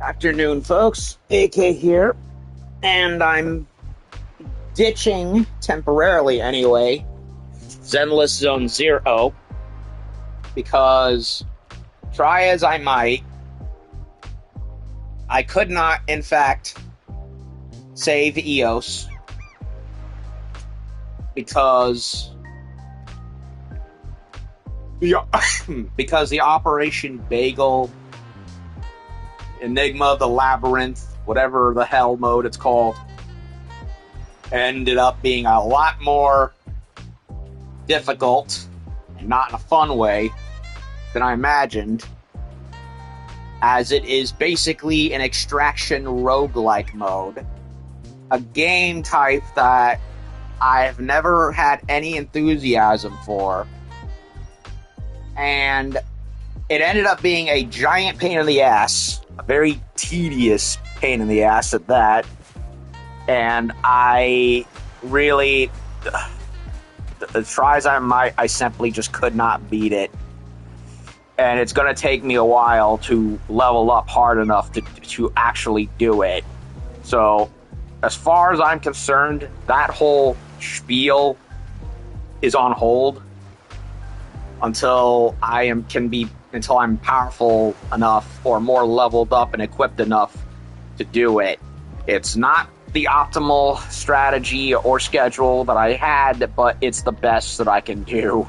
Afternoon, folks. AK here, and I'm ditching, temporarily anyway, Zenless Zone Zero, because, try as I might, I could not, in fact, save EOS, because the Operation Bagel Enigma, the Labyrinth, whatever the hell mode it's called, ended up being a lot more difficult, and not in a fun way, than I imagined, as it is basically an extraction roguelike mode. A game type that I've never had any enthusiasm for, and it ended up being a giant pain in the ass, a very tedious pain in the ass at that, and I really, try as I might, I simply just could not beat it, and it's going to take me a while to level up hard enough to actually do it. So, as far as I'm concerned, that whole spiel is on hold until until I'm powerful enough or more leveled up and equipped enough to do it. It's not the optimal strategy or schedule that I had, but it's the best that I can do.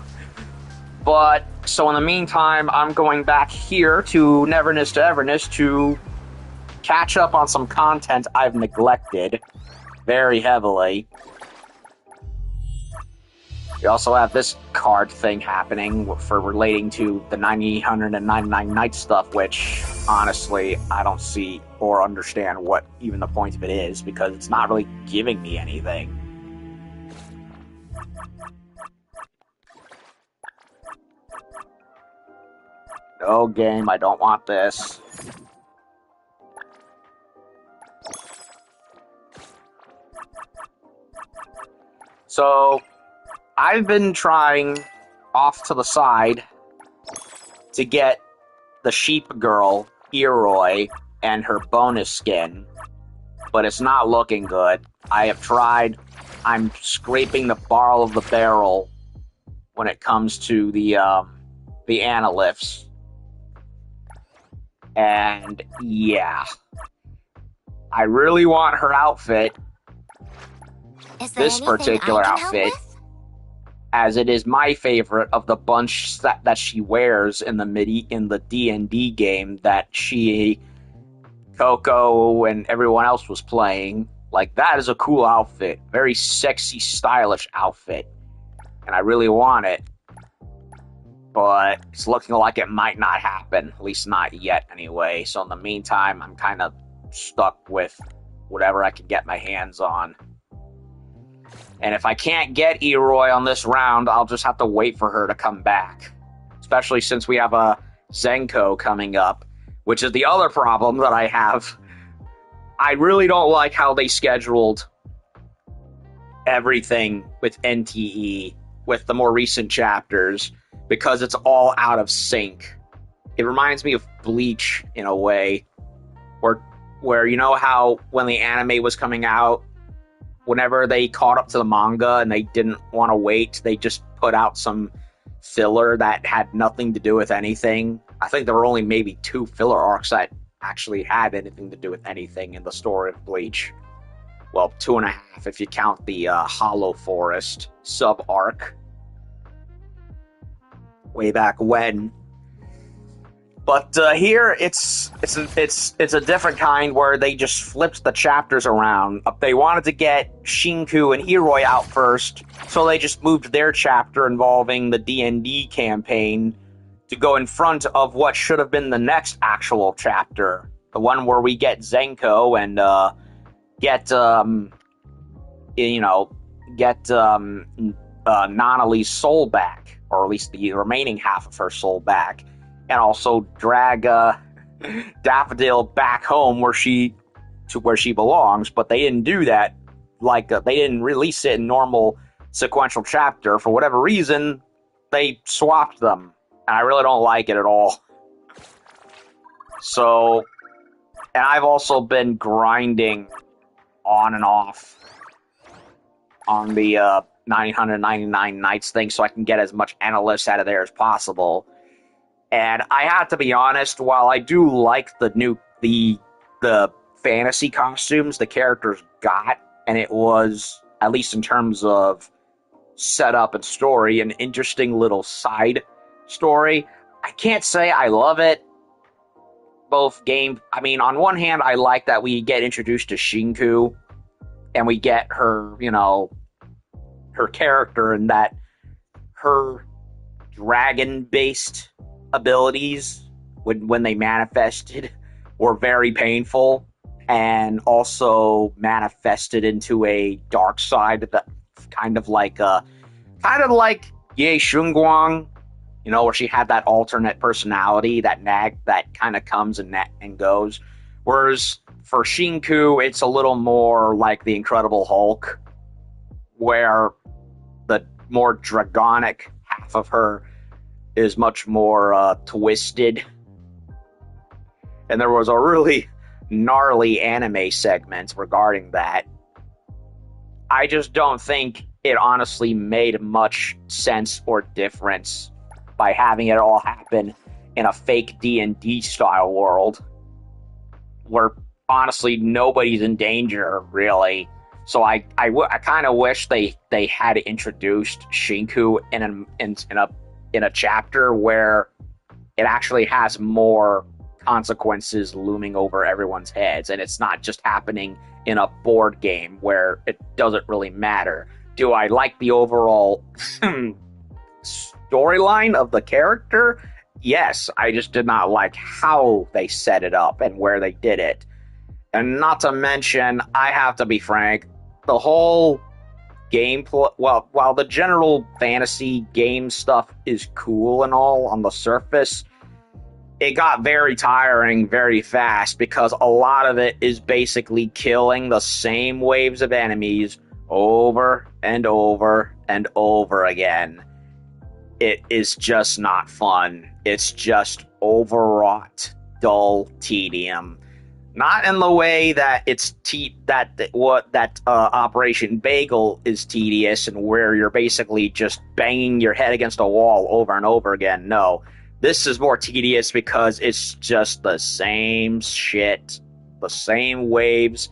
But, so in the meantime, I'm going back here to Neverness to Everness to catch up on some content I've neglected very heavily. We also have this card thing happening for relating to the 999 Nights stuff, which, honestly, I don't see or understand what even the point of it is, because it's not really giving me anything. No, game, I don't want this. So, I've been trying off to the side to get the sheep girl, Iroi, and her bonus skin, but it's not looking good. I have tried. I'm scraping the bottom of the barrel when it comes to the analyphs. And yeah, I really want her outfit, this particular outfit, as it is my favorite of the bunch that she wears in the D&D game that she, Coco, and everyone else was playing. Like, that is a cool outfit. Very sexy, stylish outfit. And I really want it. But it's looking like it might not happen. At least not yet, anyway. So in the meantime, I'm kind of stuck with whatever I can get my hands on. And if I can't get Iroi on this round, I'll just have to wait for her to come back. Especially since we have a Zenko coming up, which is the other problem that I have. I really don't like how they scheduled everything with NTE, with the more recent chapters, because it's all out of sync. It reminds me of Bleach, in a way, where you know how when the anime was coming out, whenever they caught up to the manga and they didn't want to wait, they just put out some filler that had nothing to do with anything. I think there were only maybe 2 filler arcs that actually had anything to do with anything in the story of Bleach. Well, 2.5 if you count the Hollow Forest sub-arc way back when. But here, it's a different kind where they just flipped the chapters around. They wanted to get Shinku and Iroi out first, so they just moved their chapter involving the D&D campaign to go in front of what should have been the next actual chapter. The one where we get Zenko and get Nanali's soul back, or at least the remaining half of her soul back. And also drag Daffodil back home where she belongs, but they didn't do that. Like, they didn't release it in normal sequential chapter. For whatever reason, they swapped them, and I really don't like it at all. So, And I've also been grinding on and off on the 999 nights thing so I can get as much analysts out of there as possible. And I have to be honest, while I do like the fantasy costumes the characters got, and it was, at least in terms of setup and story, an interesting little side story, I can't say I love it. Both game, I mean, on one hand, I like that we get introduced to Shinku, and we get her, her character, and that her dragon-based abilities, when they manifested, were very painful, and also manifested into a dark side that kind of like Ye Shunguang, where she had that alternate personality, that nag that kind of comes and goes. Whereas for Shinku, it's a little more like the Incredible Hulk, where the more dragonic half of her is much more twisted. And there was a really gnarly anime segment regarding that. I just don't think it honestly made much sense or difference by having it all happen in a fake D&D style world where honestly nobody's in danger, really. So I kind of wish they had introduced Shinku in a chapter where it actually has more consequences looming over everyone's heads, and it's not just happening in a board game where it doesn't really matter. Do I like the overall storyline of the character? Yes, I just did not like how they set it up and where they did it. And not to mention, I have to be frank, the whole gameplay, well, while the general fantasy game stuff is cool and all on the surface, it got very tiring very fast because a lot of it is basically killing the same waves of enemies over and over and over again. It is just not fun. It's just overwrought, dull tedium. Not in the way that it's Operation Bagel is tedious and where you're basically just banging your head against a wall over and over again. No. This is more tedious because it's just the same shit, the same waves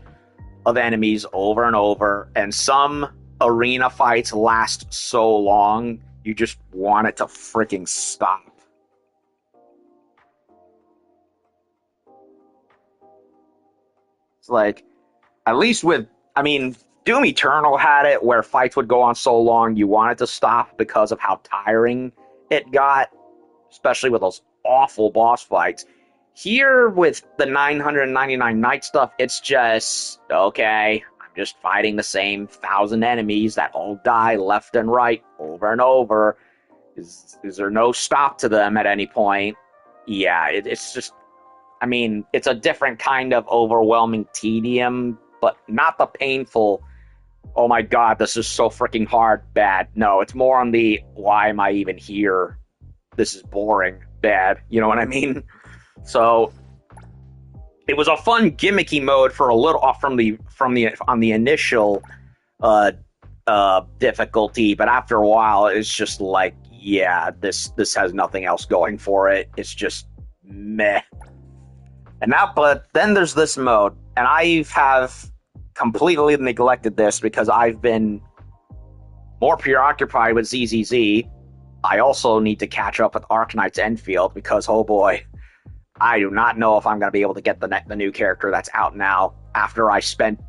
of enemies over and over, and some arena fights last so long, you just want it to freaking stop. It's like, at least Doom Eternal had it where fights would go on so long you want it to stop because of how tiring it got, especially with those awful boss fights. Here, with the 999 night stuff, it's just, okay, I'm just fighting the same 1,000 enemies that all die left and right, over and over. Is there no stop to them at any point? Yeah, it's just, it's a different kind of overwhelming tedium, but not the painful, oh my god, this is so freaking hard, bad. No, it's more on the, why am I even here? This is boring, bad. You know what I mean? So it was a fun gimmicky mode for a little on the initial difficulty, but after a while it's just like, yeah, this has nothing else going for it. It's just meh. But then there's this mode, and I have completely neglected this because I've been more preoccupied with ZZZ. I also need to catch up with Arknight's Enfield because, oh boy, I do not know if I'm going to be able to get the new character that's out now after I spent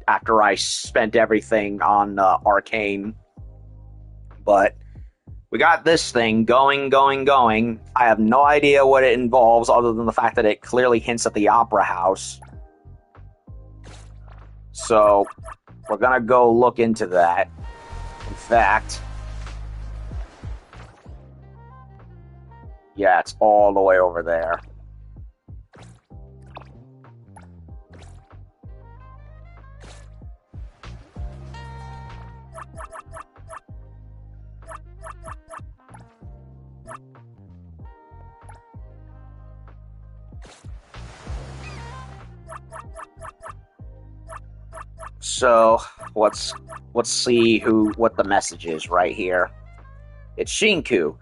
everything on Arcane. But we got this thing going. I have no idea what it involves other than the fact that it clearly hints at the Opera House. So we're going to go look into that. In fact, yeah, it's all the way over there. So let's see what the message is right here. It's Shinku.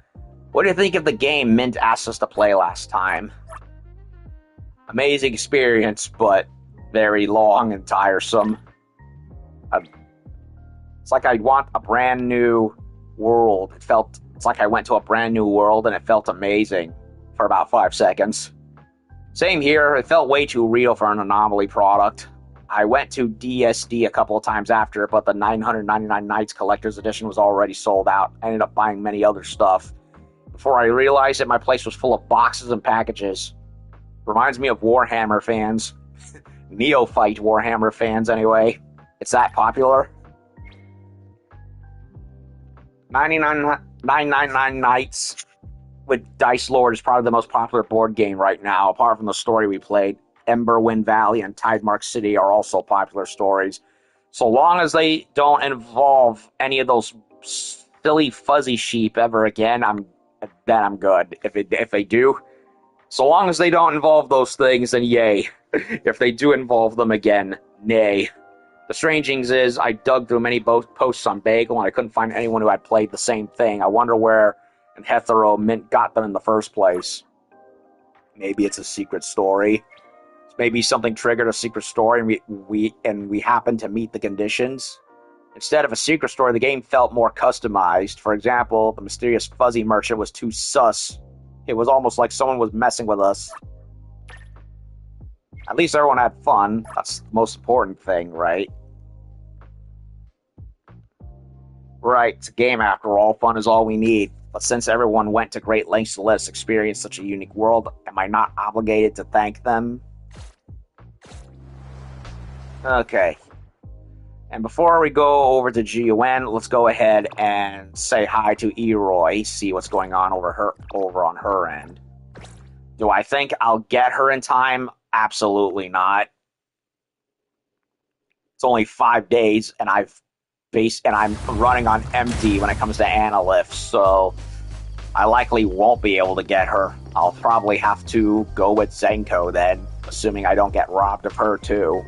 What do you think of the game Mint asked us to play last time? Amazing experience, but very long and tiresome. It's like I want a brand new world. It's like I went to a brand new world and it felt amazing for about 5 seconds. Same here, it felt way too real for an Anomaly product. I went to DSD a couple of times after, but the 999 Nights Collector's Edition was already sold out. I ended up buying many other stuff. Before I realized it, my place was full of boxes and packages. Reminds me of Warhammer fans. Neophyte Warhammer fans, anyway. It's that popular. 999 Nights with Dice Lord is probably the most popular board game right now, apart from the story we played. Emberwind Valley and Tidemark City are also popular stories. So long as they don't involve any of those silly fuzzy sheep ever again, I'm good. If they do, so long as they don't involve those things, then yay. If they do involve them again, nay. The strange thing is, I dug through many posts on Bagel, and I couldn't find anyone who had played the same thing. I wonder where in Hetero Mint got them in the first place. Maybe it's a secret story. Maybe something triggered a secret story, and we happened to meet the conditions. Instead of a secret story, the game felt more customized. For example, the mysterious fuzzy merchant was too sus. It was almost like someone was messing with us. At least everyone had fun. That's the most important thing, right? Right, it's a game after all. Fun is all we need. But since everyone went to great lengths to let us experience such a unique world, am I not obligated to thank them? Okay. And before we go over to GUN, let's go ahead and say hi to Iroi, see what's going on over on her end. Do I think I'll get her in time? Absolutely not. It's only 5 days, and I'm running on empty when it comes to Analyph, so I likely won't be able to get her. I'll probably have to go with Zenko then, assuming I don't get robbed of her too.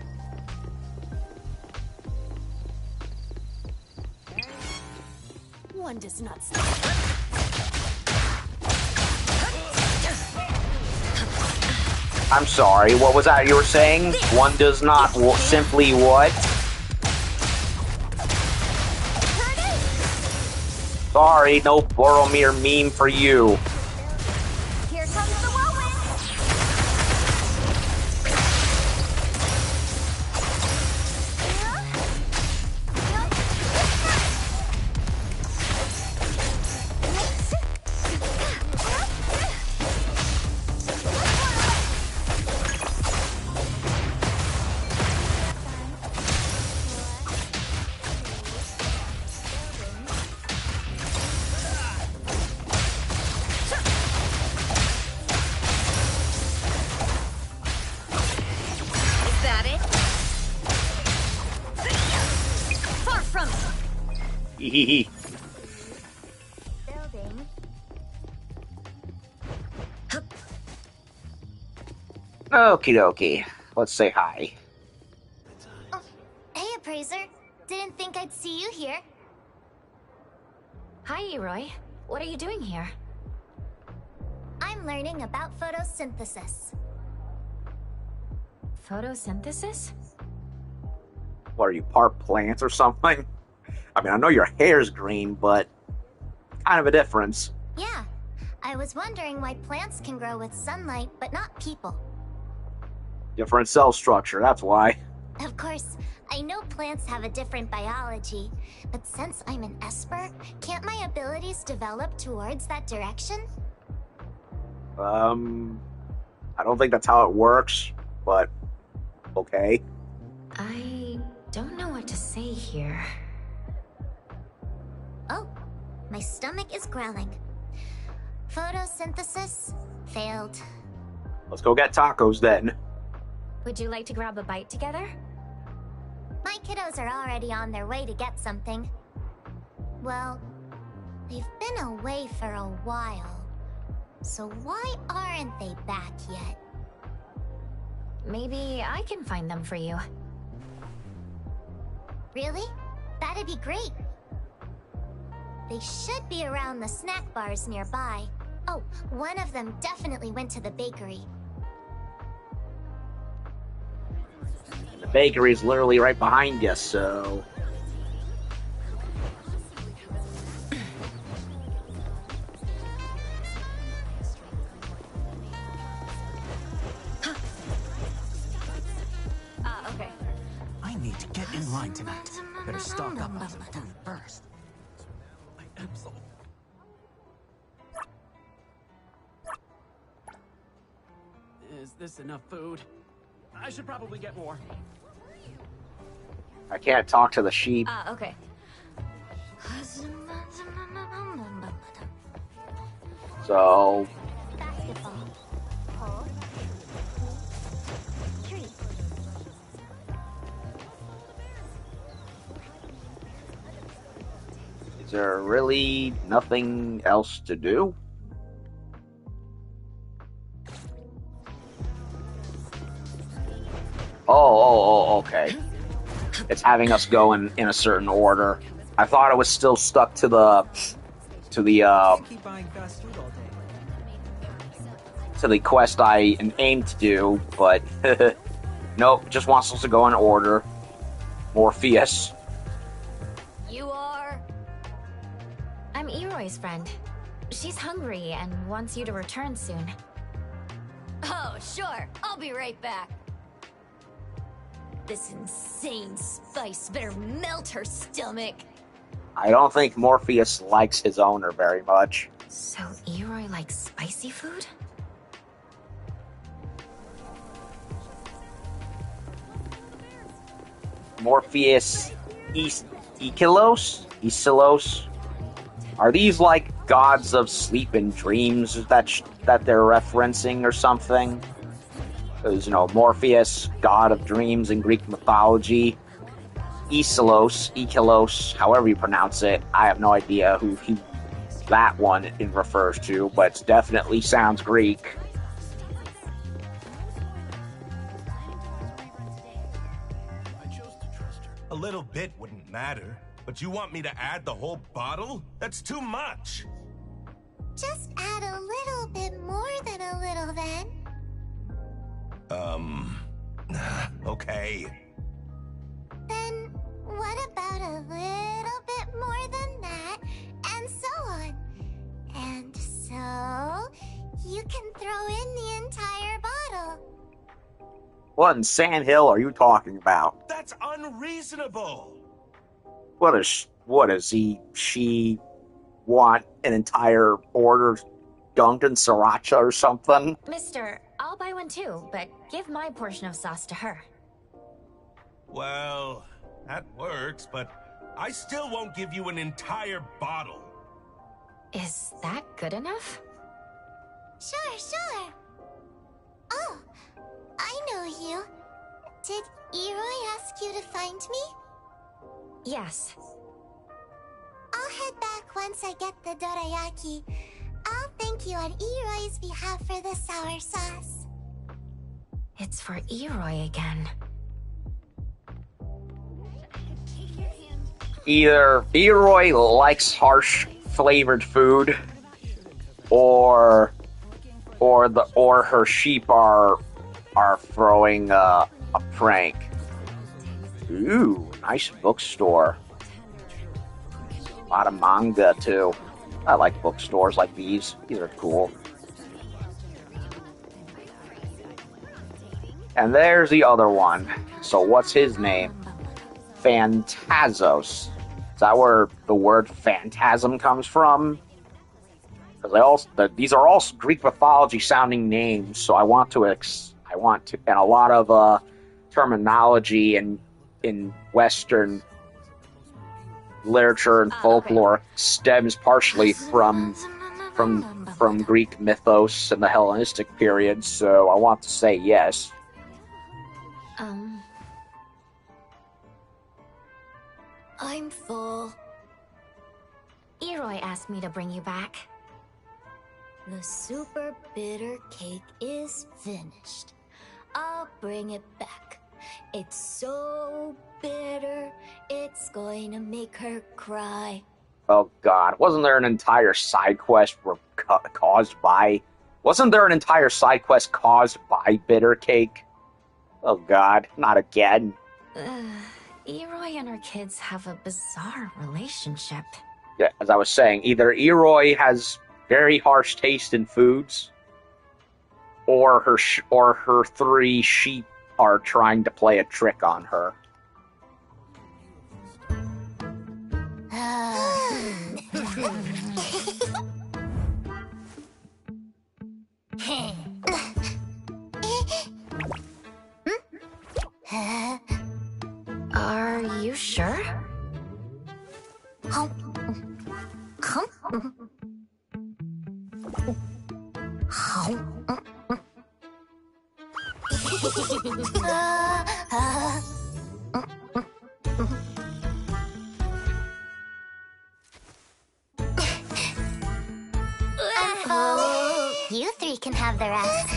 One does not stop. I'm sorry, what was that you were saying? One does not simply what? Sorry, no Boromir meme for you. Here comes the whirlwind. Building. Okie dokie. Let's say hi. Oh, hey, Appraiser. Didn't think I'd see you here. Hi, Iroi. What are you doing here? I'm learning about photosynthesis. Photosynthesis? What are you, part plant or something? I mean, I know your hair's green, but kind of a difference. Yeah, I was wondering why plants can grow with sunlight, but not people. Different cell structure, that's why. Of course, I know plants have a different biology, but since I'm an Esper, can't my abilities develop towards that direction? I don't think that's how it works, but okay. I don't know what to say here. Oh, my stomach is growling. Photosynthesis failed. Let's go get tacos then. Would you like to grab a bite together? My kiddos are already on their way to get something. Well, they've been away for a while. So why aren't they back yet? Maybe I can find them for you. Really? That'd be great. They should be around the snack bars nearby. Oh, one of them definitely went to the bakery. The bakery's literally right behind you, so... Okay. I need to get in line tonight. Better stock up on some food first. I am so... Is this enough food? I should probably get more. I can't talk to the sheep. Okay. So... Basketball. Hold. Tree. Is there really nothing else to do? Oh, okay. It's having us go in a certain order. I thought it was still stuck to the quest I aimed to do, but nope, it just wants us to go in order. Morpheus. You are... I'm Iroi's friend. She's hungry and wants you to return soon. Oh, sure. I'll be right back. This insane spice better melt her stomach. I don't think Morpheus likes his owner very much. So Iroi likes spicy food? Morpheus Ikilos? Are these like gods of sleep and dreams that they're referencing or something? Because, you know, Morpheus, god of dreams in Greek mythology. Ikilos, however you pronounce it. I have no idea who that one it refers to, but it definitely sounds Greek. A little bit wouldn't matter, but you want me to add the whole bottle? That's too much! Just add a little bit more than a little then. Okay. Then what about a little bit more than that, and so on? And so, you can throw in the entire bottle. What in Sand Hill are you talking about? That's unreasonable! What does she want an entire order dunked in sriracha or something? Mister, I'll buy one too, but give my portion of sauce to her. Well, that works, but I still won't give you an entire bottle. Is that good enough? Sure. Oh, I know you. Did Iroi ask you to find me? Yes. I'll head back once I get the dorayaki. I'll thank you on Iroi's behalf for the sour sauce. It's for Iroi again. Either Iroi likes harsh flavored food, or her sheep are throwing a prank. Ooh, nice bookstore. A lot of manga too. I like bookstores like these. These are cool. And there's the other one. So what's his name? Phantasos. Is that where the word phantasm comes from? Because these are all Greek mythology sounding names, so I want to, and a lot of terminology in Western literature and folklore stems partially from Greek mythos and the Hellenistic period, so I want to say yes. I'm full. Iroi asked me to bring you back. The super bitter cake is finished. I'll bring it back. It's so bitter, it's going to make her cry. Oh God, wasn't there an entire side quest caused by... Wasn't there an entire side quest caused by bitter cake? Oh God, not again. Iroi and her kids have a bizarre relationship. Yeah, as I was saying, either Iroi has very harsh taste in foods, or her 3 sheep are trying to play a trick on her. Are you sure? You 3 can have the rest.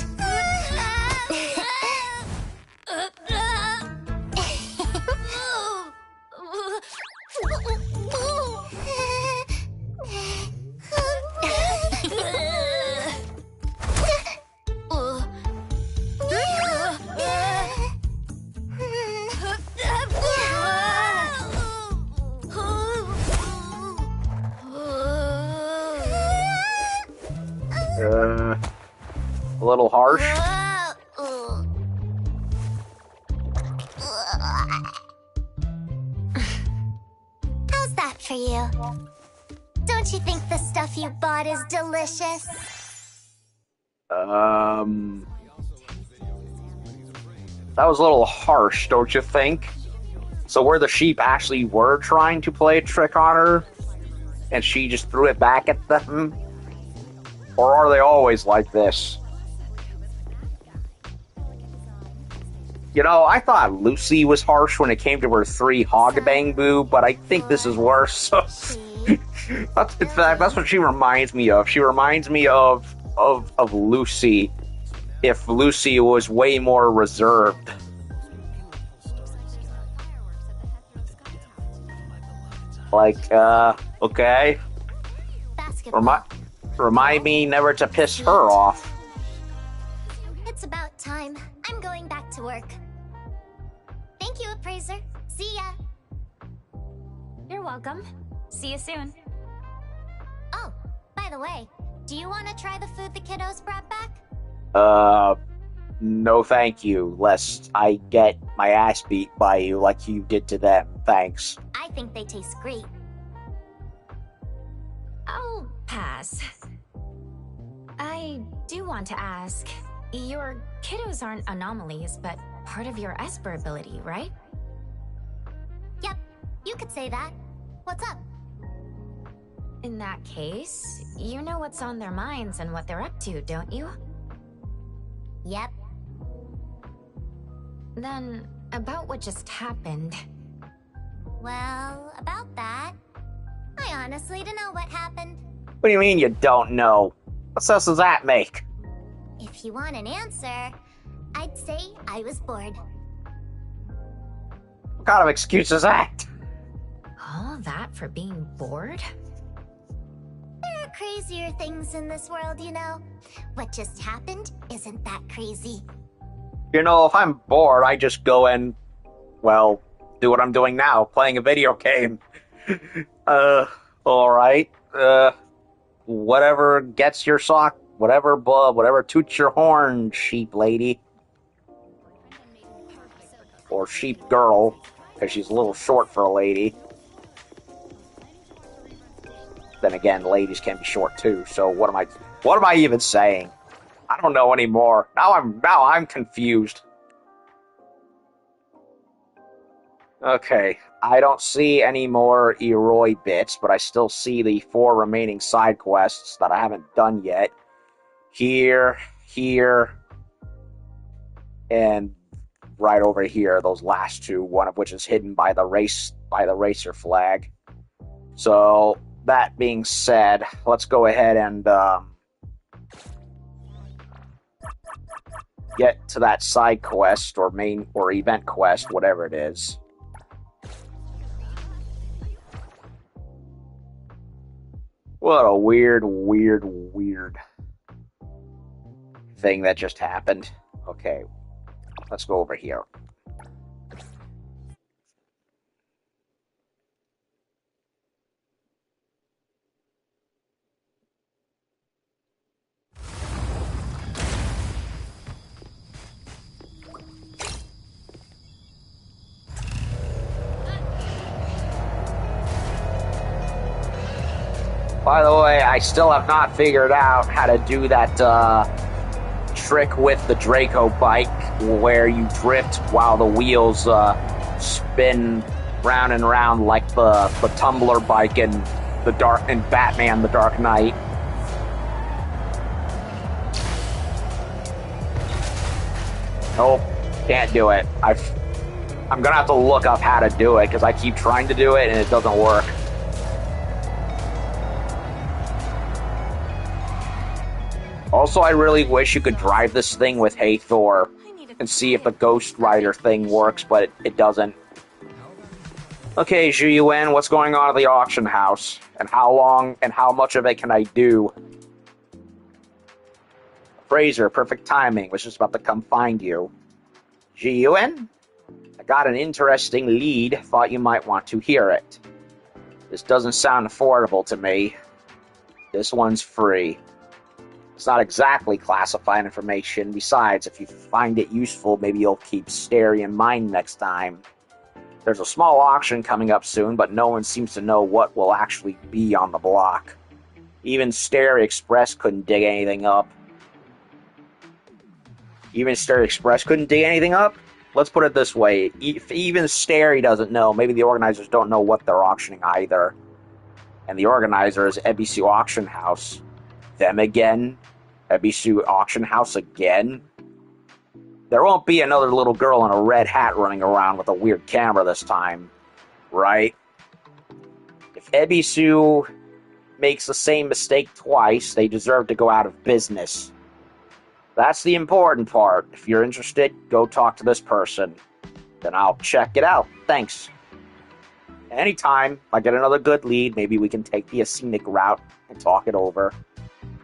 A little harsh. How's that for you? Don't you think the stuff you bought is delicious? That was a little harsh, don't you think? So where the sheep actually were trying to play a trick on her, and she just threw it back at them? Or are they always like this? You know, I thought Lucy was harsh when it came to her 3 hogbang boo, but I think this is worse. In fact, that's what she reminds me of. She reminds me of Lucy, if Lucy was way more reserved. Like, okay. Remind me never to piss her off. It's about time. I'm going back to work. Thank you, Appraiser. See ya. You're welcome. See you soon. Oh, by the way, do you want to try the food the kiddos brought back? No thank you, lest I get my ass beat by you like you did to them. Thanks. I think they taste great. I'll pass. I do want to ask, your kiddos aren't anomalies, but part of your Esper ability, right? Yep, you could say that. What's up? In that case, you know what's on their minds and what they're up to, don't you? Yep. Then, about what just happened. Well, about that, I honestly don't know what happened. What do you mean you don't know? What sense does that make? If you want an answer, I'd say I was bored. What kind of excuse is that? All that for being bored? There are crazier things in this world, you know. What just happened isn't that crazy. You know, if I'm bored, I just go and, well, do what I'm doing now, playing a video game. Alright. Whatever gets your sock, whatever bub, whatever toots your horn, sheep lady. Or sheep girl, because she's a little short for a lady. Then again, ladies can be short too, so what am I even saying? I don't know anymore. Now I'm confused. Okay, I don't see any more Iroi bits, but I still see the 4 remaining side quests that I haven't done yet. Here, and right over here, those last 2, one of which is hidden by the racer flag. So, that being said, let's go ahead and get to that side quest or main or event quest, whatever it is. What a weird thing that just happened. Okay, let's go over here. By the way, I still have not figured out how to do that trick with the Draco bike where you drift while the wheels spin round and round like the tumbler bike in Batman: The Dark Knight. Nope, can't do it. I'm gonna have to look up how to do it because I keep trying to do it and it doesn't work. Also, I really wish you could drive this thing with Hey Thor and see if the Ghost Rider thing works, but it doesn't. Okay, Zhu Yuan, what's going on at the auction house? And how long and how much of it can I do? Fraser, perfect timing. Was just about to come find you. Zhu Yuan? I got an interesting lead. Thought you might want to hear it. This doesn't sound affordable to me. This one's free. It's not exactly classified information. Besides, if you find it useful, maybe you'll keep Stary in mind next time. There's a small auction coming up soon, but no one seems to know what will actually be on the block. Even Stary Express couldn't dig anything up. Let's put it this way. If even Stary doesn't know, maybe the organizers don't know what they're auctioning either. And the organizer is Ebisu Auction House. Them again? Ebisu Auction House again? There won't be another little girl in a red hat running around with a weird camera this time, right? If Ebisu makes the same mistake twice, they deserve to go out of business. That's the important part. If you're interested, go talk to this person. Then I'll check it out. Thanks. Anytime I get another good lead, maybe we can take the scenic route and talk it over.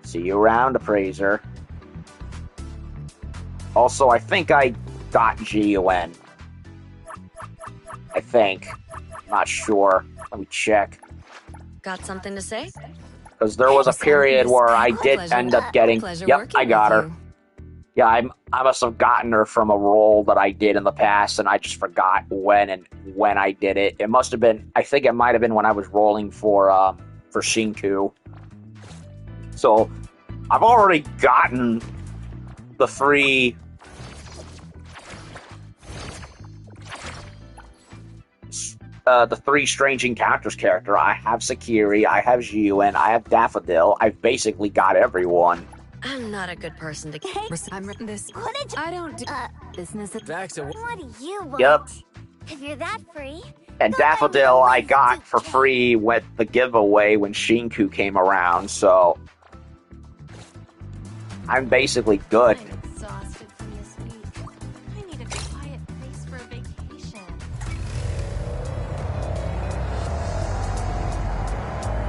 See you around, Appraiser. Also, I think I got G-U-N. I think. Not sure. Let me check. Got something to say? Because there was a period where I did end up getting... Yep, I got her. Yeah, I must have gotten her from a role that I did in the past, and I just forgot when I did it. It must have been... I think it might have been when I was rolling for Shinku. So, I've already gotten the three... the three Strange Encounters character. I have Sakiri, I have Jiu, I have Daffodil. I've basically got everyone. I'm not a good person to... I'm written this. I don't do business at What do you want? Yep. If you're that free... And Daffodil I got for free with the giveaway when Shinku came around, so... I'm basically good. I'm exhausted from this week. I need a quiet place for a vacation.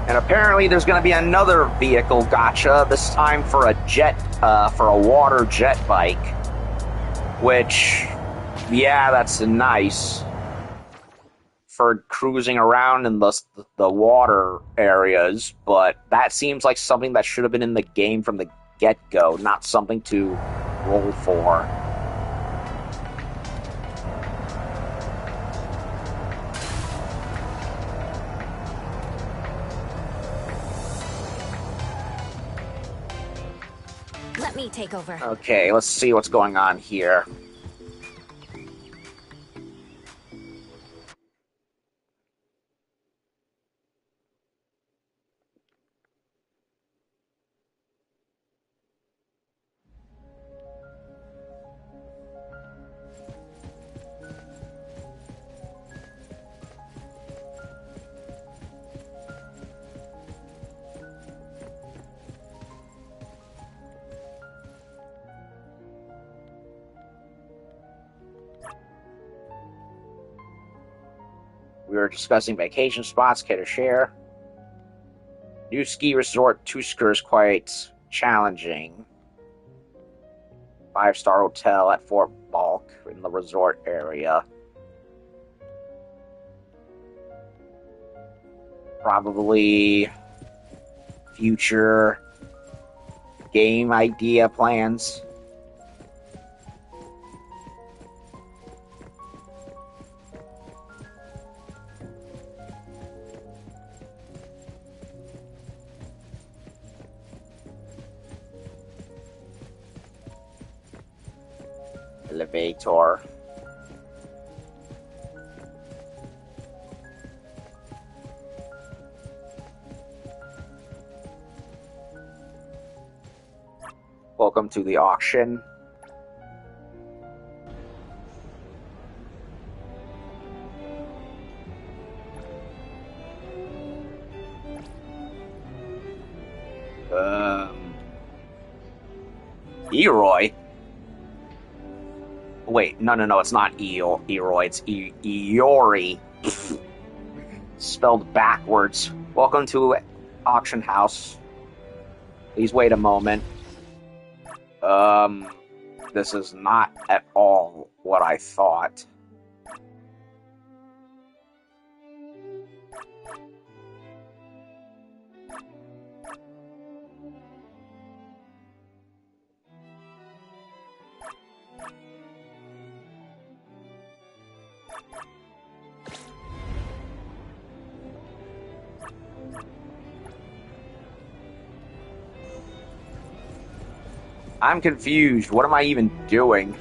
And apparently there's going to be another vehicle gotcha, this time for a water jet bike. Which, yeah, that's nice. For cruising around in the water areas, but that seems like something that should have been in the game from the get-go, not something to roll for. Let me take over. Okay, let's see what's going on here. We were discussing vacation spots. Care to share? New ski resort Tusker is quite challenging. 5-star hotel at Fort Balk in the resort area. Probably future game idea plans. Elevator. Welcome to the auction. Iroi? Wait, no, it's not Iroi, it's Iori. Spelled backwards. Welcome to auction house. Please wait a moment. This is not at all what I thought. I'm confused. What am I even doing?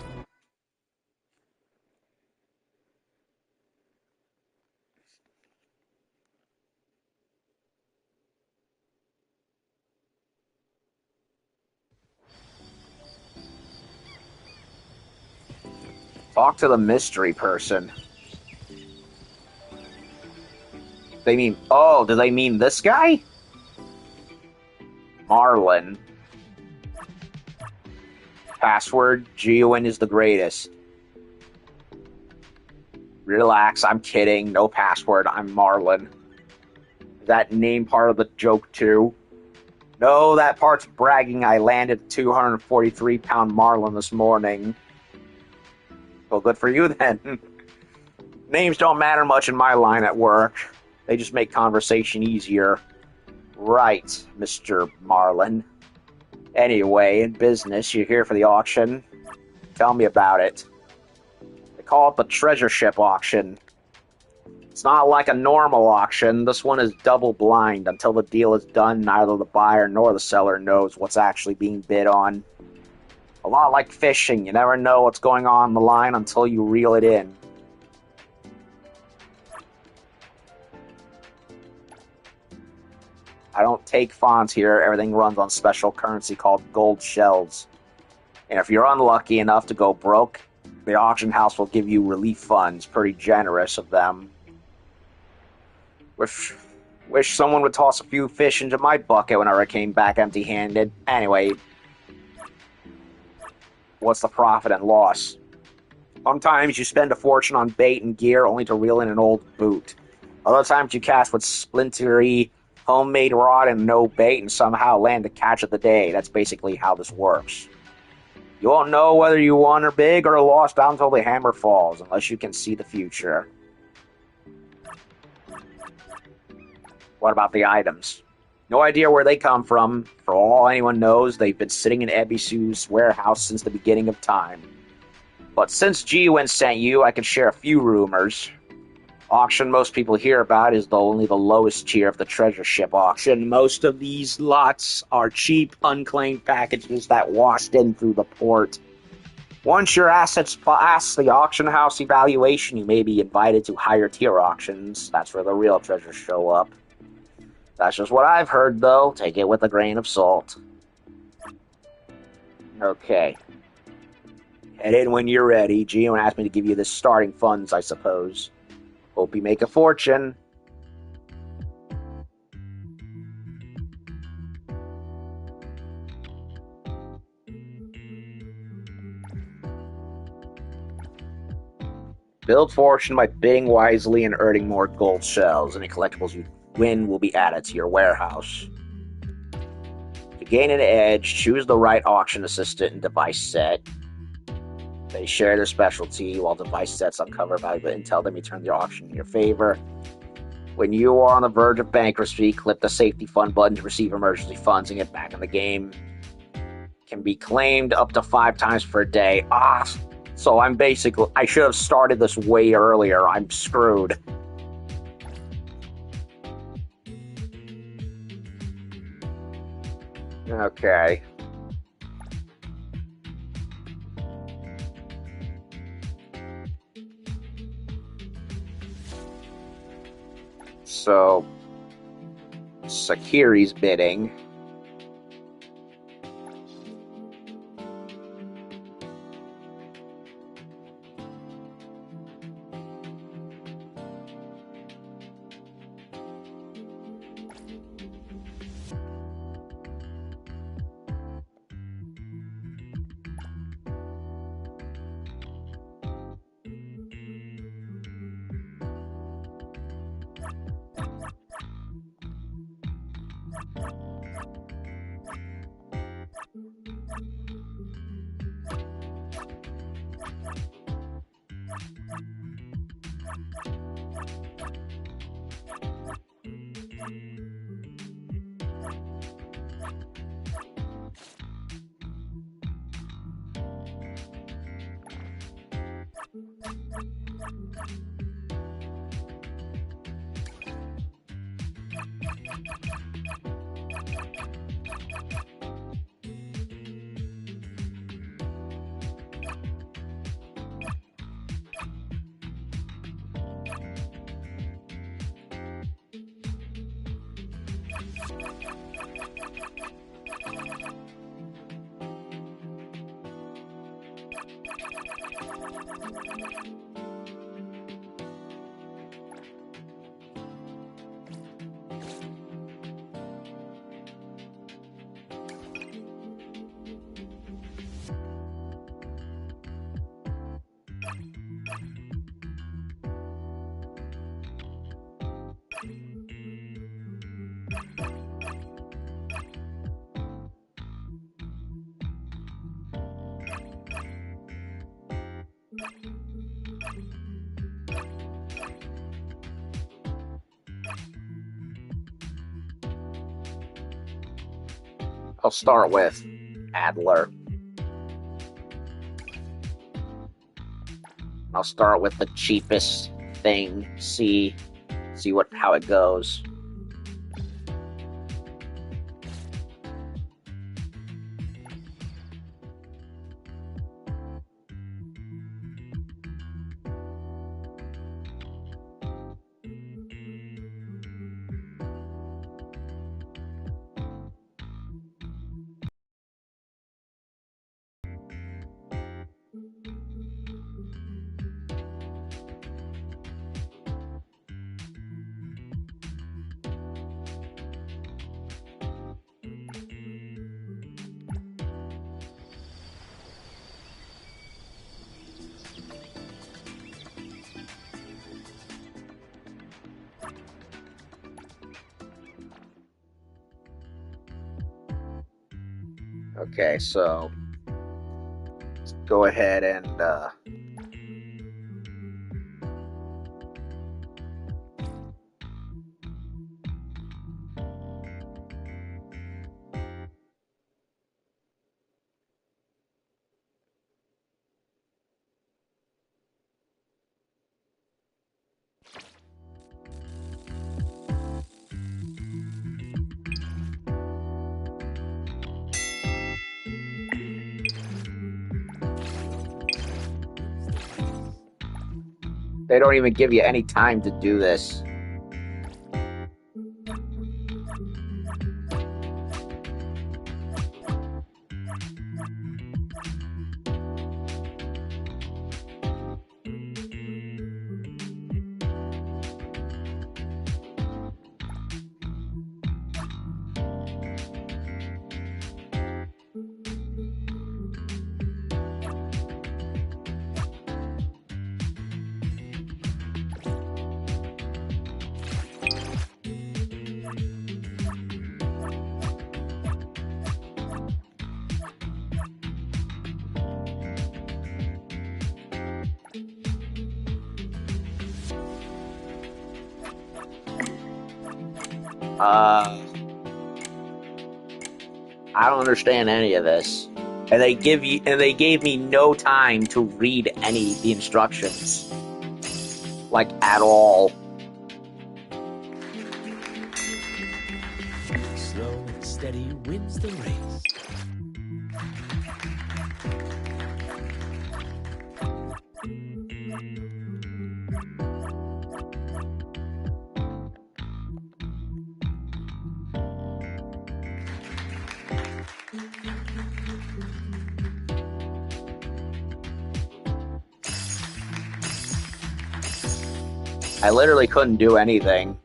Talk to the mystery person. They mean... Oh, do they mean this guy? Marlin. Password, Geoin is the greatest. Relax, I'm kidding. No password, I'm Marlin. Is that name part of the joke too? No, that part's bragging. I landed 243-pound Marlin this morning. Well, good for you then. Names don't matter much in my line at work. They just make conversation easier. Right, Mr. Marlin. Anyway, in business, you're here for the auction. Tell me about it. They call it the treasure ship auction. It's not like a normal auction. This one is double blind. Until the deal is done, neither the buyer nor the seller knows what's actually being bid on. A lot like fishing. You never know what's going on the line until you reel it in. I don't take funds here. Everything runs on special currency called gold shells. And if you're unlucky enough to go broke, the auction house will give you relief funds. Pretty generous of them. Wish someone would toss a few fish into my bucket whenever I came back empty-handed. Anyway, what's the profit and loss? Sometimes you spend a fortune on bait and gear only to reel in an old boot. Other times you cast with splintery homemade rod and no bait and somehow land the catch of the day. That's basically how this works. You won't know whether you won or big or lost down until the hammer falls, unless you can see the future. What about the items? No idea where they come from. For all anyone knows, they've been sitting in Ebisu's warehouse since the beginning of time. But since Geoin sent you, I can share a few rumors. Auction most people hear about is only the lowest tier of the treasure ship auction. Most of these lots are cheap, unclaimed packages that washed in through the port. Once your assets pass the auction house evaluation, you may be invited to higher tier auctions. That's where the real treasures show up. That's just what I've heard, though. Take it with a grain of salt. Okay. Head in when you're ready. Geoin asked me to give you the starting funds, I suppose. Hope you make a fortune. Build fortune by bidding wisely and earning more gold shells. Any collectibles you win will be added to your warehouse. To gain an edge, choose the right auction assistant and device set. They share their specialty, while device sets uncover valuable intel, then return the auction in your favor. When you are on the verge of bankruptcy, click the safety fund button to receive emergency funds and get back in the game. Can be claimed up to 5 times per day. So I'm basically... I should have started this way earlier. I'm screwed. Okay. So... Sakiri's bidding. I'll start with Adler. I'll start with the cheapest thing. See how it goes. Okay, so let's go ahead and they don't even give you any time to do this. I don't understand any of this. And they gave me no time to read any of the instructions. Like, at all. Slow and steady wins the race. I literally couldn't do anything.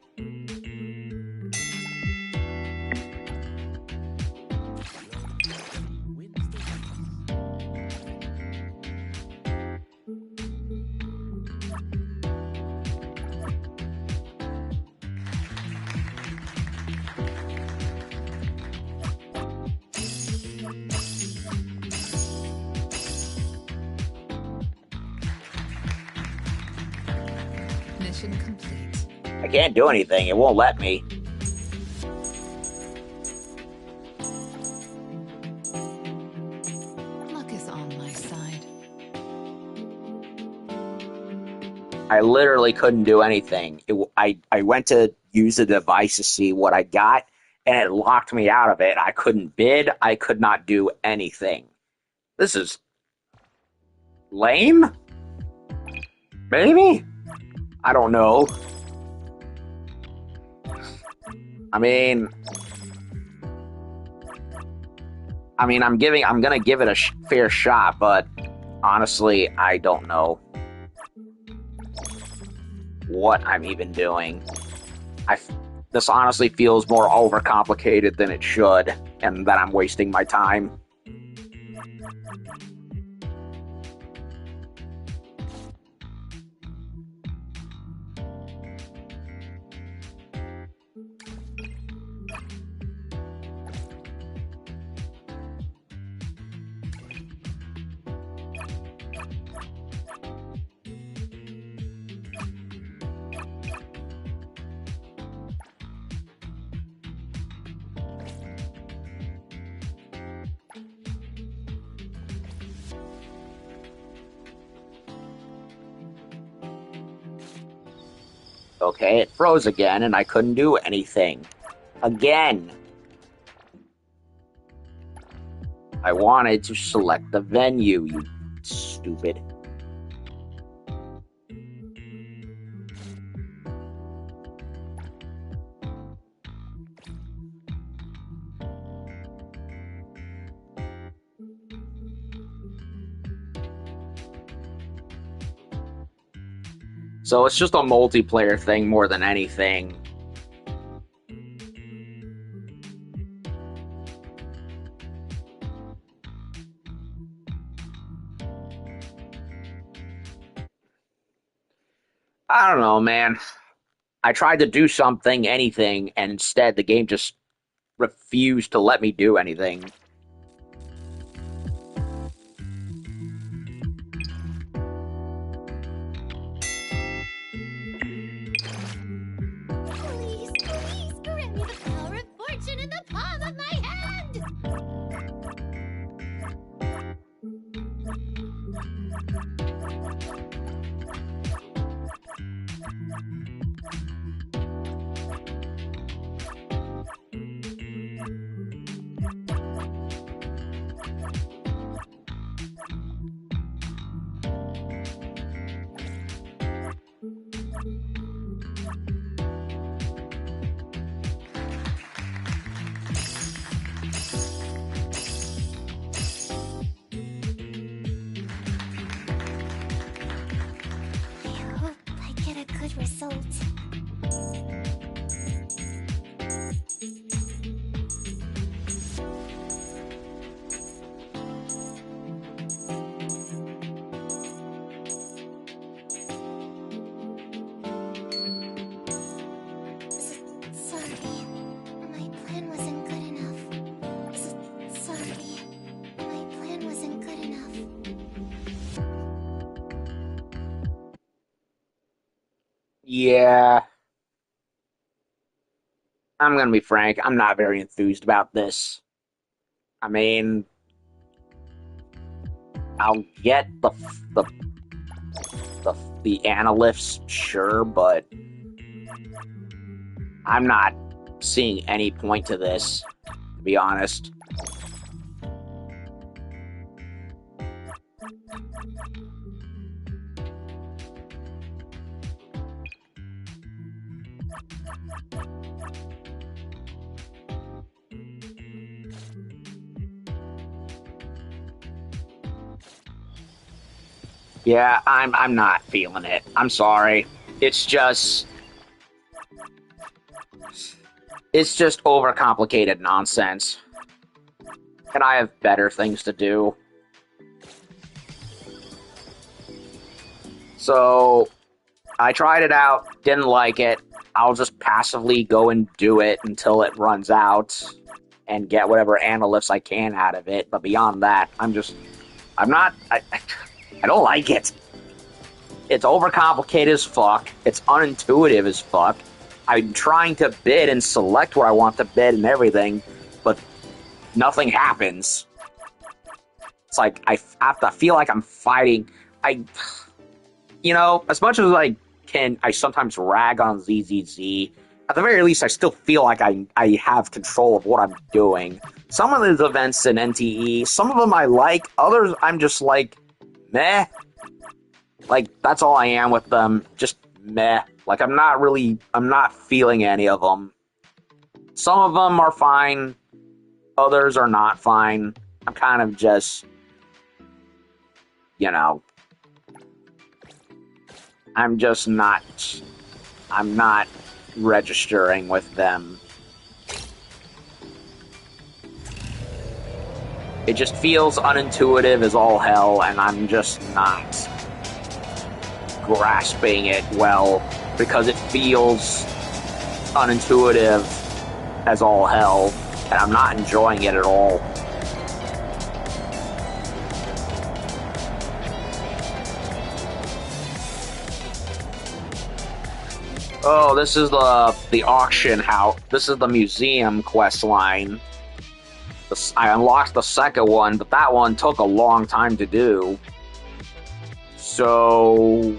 Mission complete. I can't do anything. It won't let me. Luck is on my side. I literally couldn't do anything. I went to use the device to see what I got, and it locked me out of it. I couldn't bid. I could not do anything. This is lame? Maybe? I don't know. I mean, I'm gonna give it a fair shot, but honestly, I don't know what I'm even doing. This honestly feels more overcomplicated than it should, and that I'm wasting my time. Okay, it froze again, and I couldn't do anything. Again. I wanted to select the venue, you stupid. So it's just a multiplayer thing more than anything. I don't know, man. I tried to do something, anything, and instead the game just refused to let me do anything. Please, please grant me the power of fortune in the palm of my hand! I hope I get a good result. Sorry, my plan wasn't good enough. Sorry, my plan wasn't good enough. Yeah. I'm gonna be frank, I'm not very enthused about this. I mean, I'll get the the analysts, sure, but I'm not seeing any point to this, to be honest. Yeah, I'm not feeling it. I'm sorry. It's just overcomplicated nonsense. And I have better things to do. So I tried it out, didn't like it. I'll just passively go and do it until it runs out and get whatever analysts I can out of it. But beyond that, I don't like it. It's overcomplicated as fuck. It's unintuitive as fuck. I'm trying to bid and select where I want to bid and everything, but nothing happens. It's like I have to feel like I'm fighting. As much as I sometimes rag on ZZZ. At the very least, I still feel like I have control of what I'm doing. Some of these events in NTE, some of them I like, others I'm just like, meh. Like, that's all I am with them. Just meh. Like, I'm not feeling any of them. Some of them are fine. Others are not fine. I'm kind of just, I'm not registering with them. It just feels unintuitive as all hell, and I'm just not grasping it well, because it feels unintuitive as all hell, and I'm not enjoying it at all. Oh, this is the auction house. This is the museum quest line. I unlocked the second one, but that one took a long time to do. So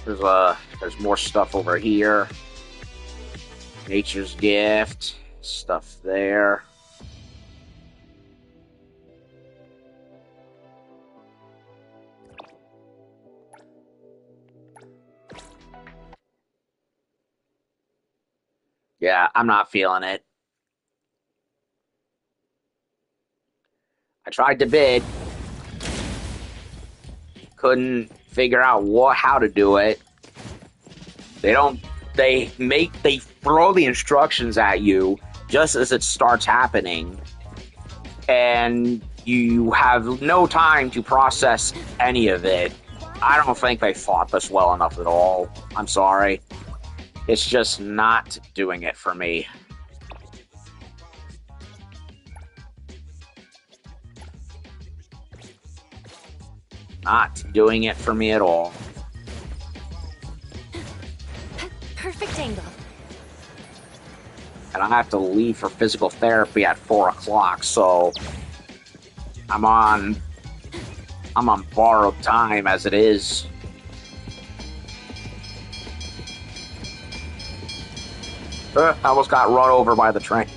there's more stuff over here. Nature's Gift, stuff there. Yeah, I'm not feeling it. I tried to bid. Couldn't figure out how to do it. They throw the instructions at you just as it starts happening. And you have no time to process any of it. I don't think they thought this well enough at all. I'm sorry. It's just not doing it for me. Not doing it for me at all. Perfect angle. And I have to leave for physical therapy at 4 o'clock, so I'm on borrowed time as it is. I almost got run over by the train.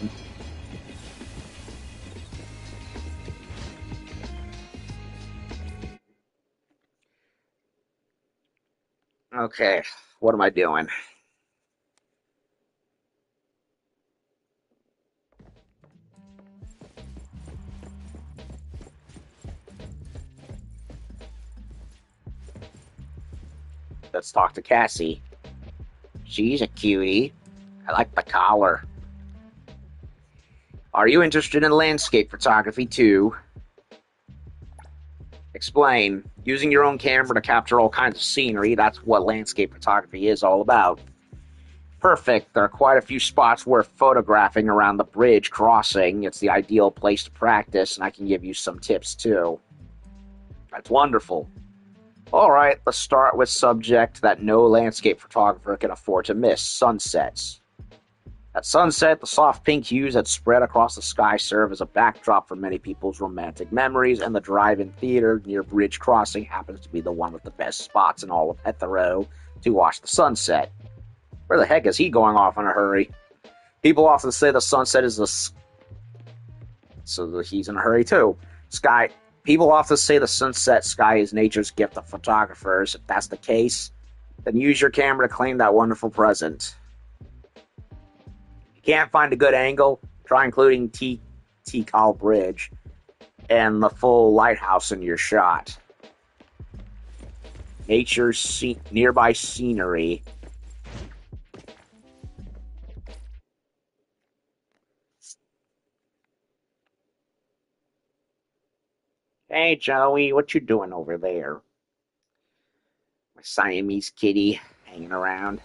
Okay, what am I doing? Let's talk to Cassie. She's a cutie. I like the collar. Are you interested in landscape photography too? Explain. Using your own camera to capture all kinds of scenery, that's what landscape photography is all about. Perfect. There are quite a few spots worth photographing around the bridge crossing. It's the ideal place to practice, and I can give you some tips too. That's wonderful. Alright, let's start with subject that no landscape photographer can afford to miss, sunsets. At sunset, the soft pink hues that spread across the sky serve as a backdrop for many people's romantic memories, and the drive-in theater near Bridge Crossing happens to be the one with the best spots in all of Hetero to watch the sunset. Where the heck is he going off in a hurry? People often say the sunset is the... So he's in a hurry too. Sky. People often say the sunset sky is nature's gift to photographers. If that's the case, then use your camera to claim that wonderful present. Can't find a good angle, try including Tikal Bridge and the full lighthouse in your shot. Nearby scenery. Hey Joey, what you doing over there? My Siamese kitty hanging around.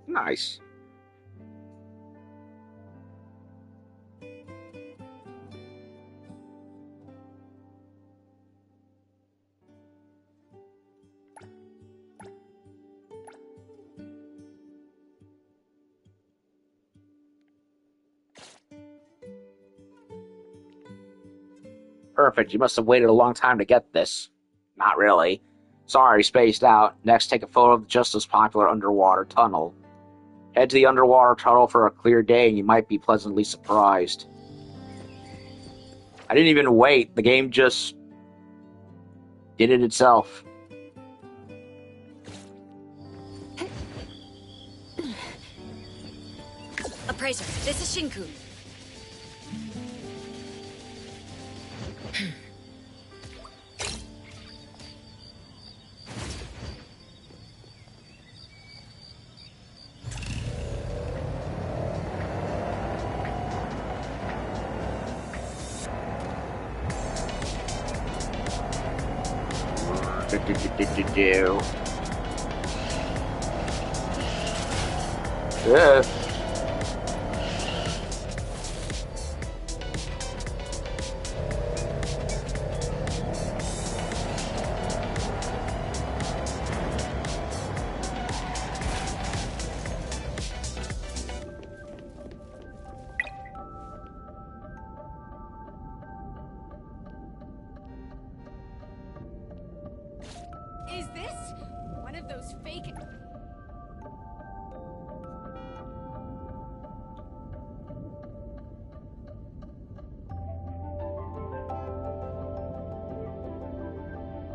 Nice. Perfect. You must have waited a long time to get this. Not really. Sorry, spaced out. Next, take a photo of the just as popular underwater tunnel. Head to the underwater tunnel for a clear day and you might be pleasantly surprised. I didn't even wait. The game just did it itself. Appraiser, this is Shinku. Do. Yeah. Is this one of those fake...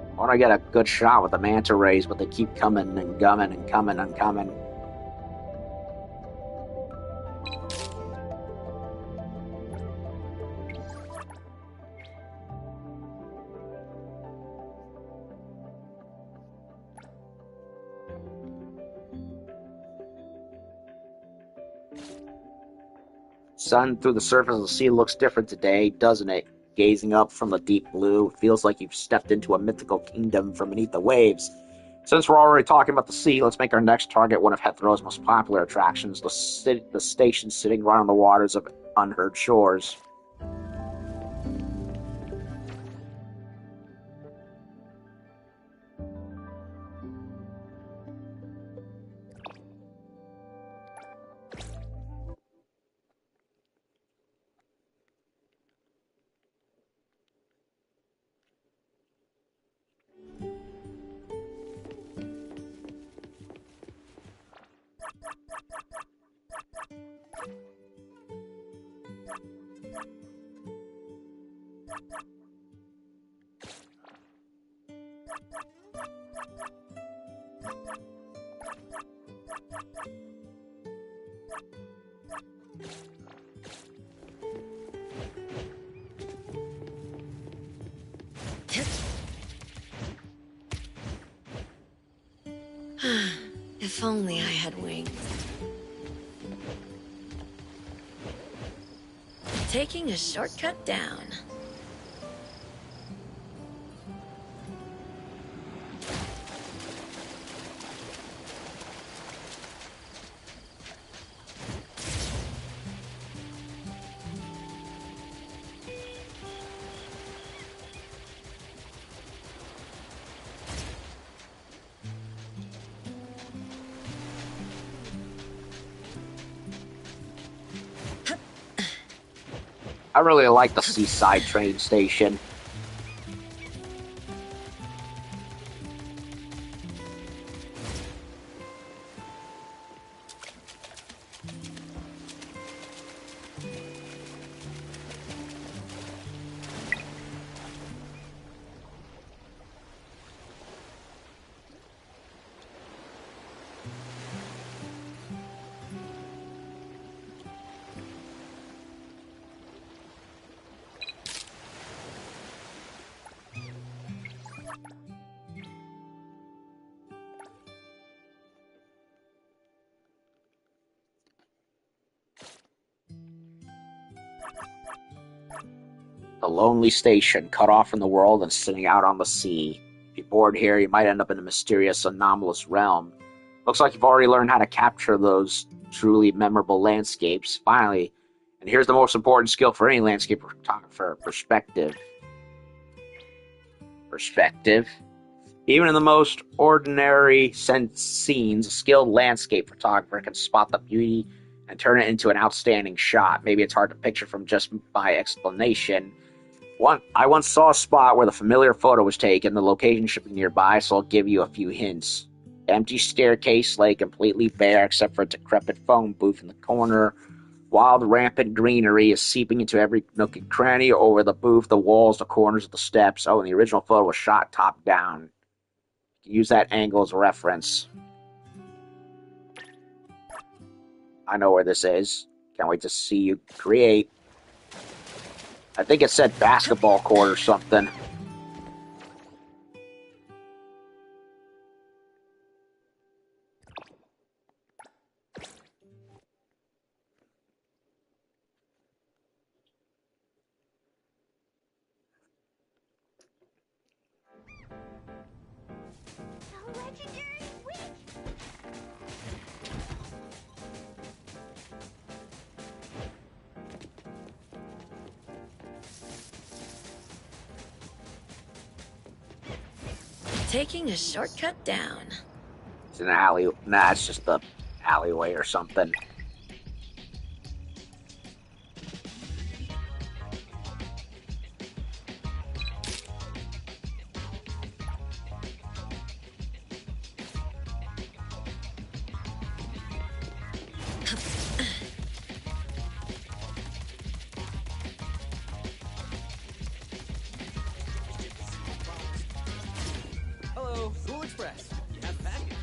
I want to get a good shot with the manta rays, but they keep coming and coming and coming and coming. Sun through the surface of the sea looks different today, doesn't it? Gazing up from the deep blue, it feels like you've stepped into a mythical kingdom from beneath the waves. Since we're already talking about the sea, let's make our next target one of Hethero's most popular attractions, the station sitting right on the waters of unheard shores. If only I had wings. Taking a shortcut down. I really like the seaside train station. A lonely station, cut off from the world and sitting out on the sea. If you're bored here, you might end up in a mysterious, anomalous realm. Looks like you've already learned how to capture those truly memorable landscapes, finally. And here's the most important skill for any landscape photographer, perspective. Perspective. Even in the most ordinary scenes, a skilled landscape photographer can spot the beauty and turn it into an outstanding shot. Maybe it's hard to picture from just my explanation. I once saw a spot where the familiar photo was taken. The location should be nearby, so I'll give you a few hints. Empty staircase lay completely bare except for a decrepit phone booth in the corner. Wild, rampant greenery is seeping into every nook and cranny over the booth, the walls, the corners of the steps. Oh, and the original photo was shot top down. Use that angle as a reference. I know where this is. Can't wait to see you create. I think it said basketball court or something. Taking a shortcut down. It's an alley. Nah, it's just the alleyway or something. Hello, School Express. You have a package.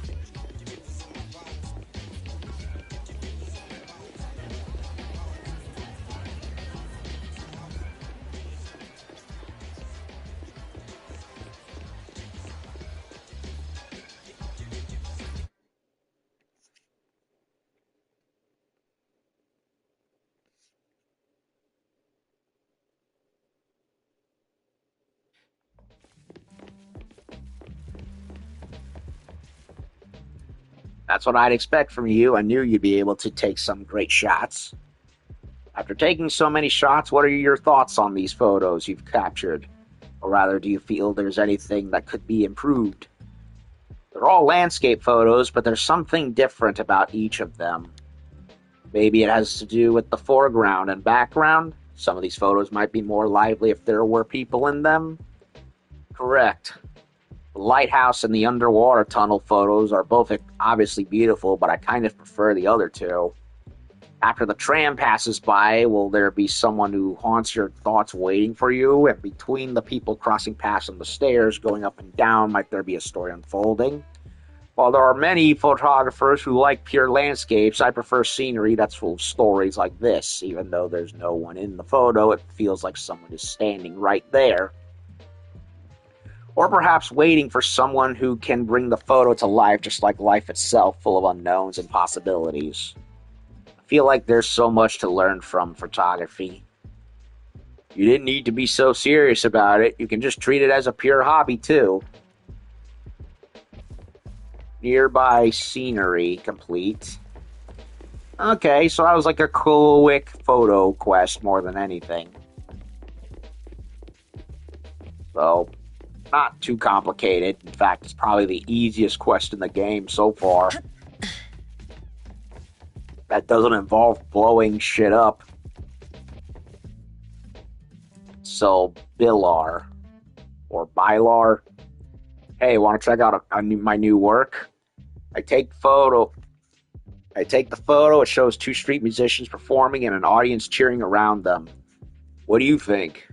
That's what I'd expect from you. I knew you'd be able to take some great shots. After taking so many shots, what are your thoughts on these photos you've captured? Or rather, do you feel there's anything that could be improved? They're all landscape photos, but there's something different about each of them. Maybe it has to do with the foreground and background. Some of these photos might be more lively if there were people in them. Correct. The lighthouse and the underwater tunnel photos are both obviously beautiful, but I kind of prefer the other two. After the tram passes by, will there be someone who haunts your thoughts waiting for you? And between the people crossing paths on the stairs, going up and down, might there be a story unfolding? While there are many photographers who like pure landscapes, I prefer scenery that's full of stories like this. Even though there's no one in the photo, it feels like someone is standing right there. Or perhaps waiting for someone who can bring the photo to life, just like life itself, full of unknowns and possibilities. I feel like there's so much to learn from photography. You didn't need to be so serious about it. You can just treat it as a pure hobby, too. Nearby scenery complete. Okay, so that was like a quick photo quest more than anything. So, not too complicated. In fact, it's probably the easiest quest in the game so far. That doesn't involve blowing shit up. So, Bilar. Or Bylar. Hey, want to check out my new work? I take the photo. It shows two street musicians performing and an audience cheering around them. What do you think?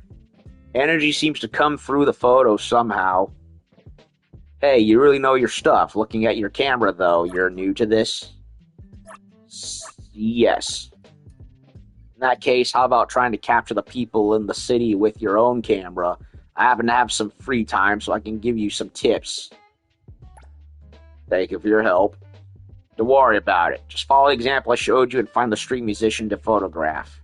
Energy seems to come through the photo somehow. Hey, you really know your stuff. Looking at your camera, though, you're new to this? Yes. In that case, how about trying to capture the people in the city with your own camera? I happen to have some free time, so I can give you some tips. Thank you for your help. Don't worry about it. Just follow the example I showed you and find the street musician to photograph.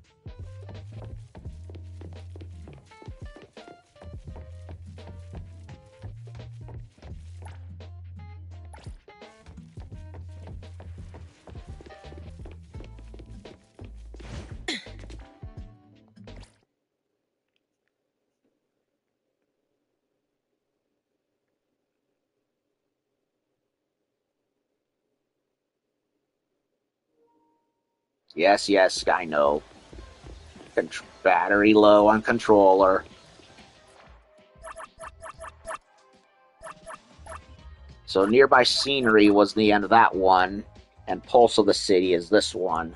Yes, I know. Battery low on controller. So nearby scenery was the end of that one, and Pulse of the City is this one.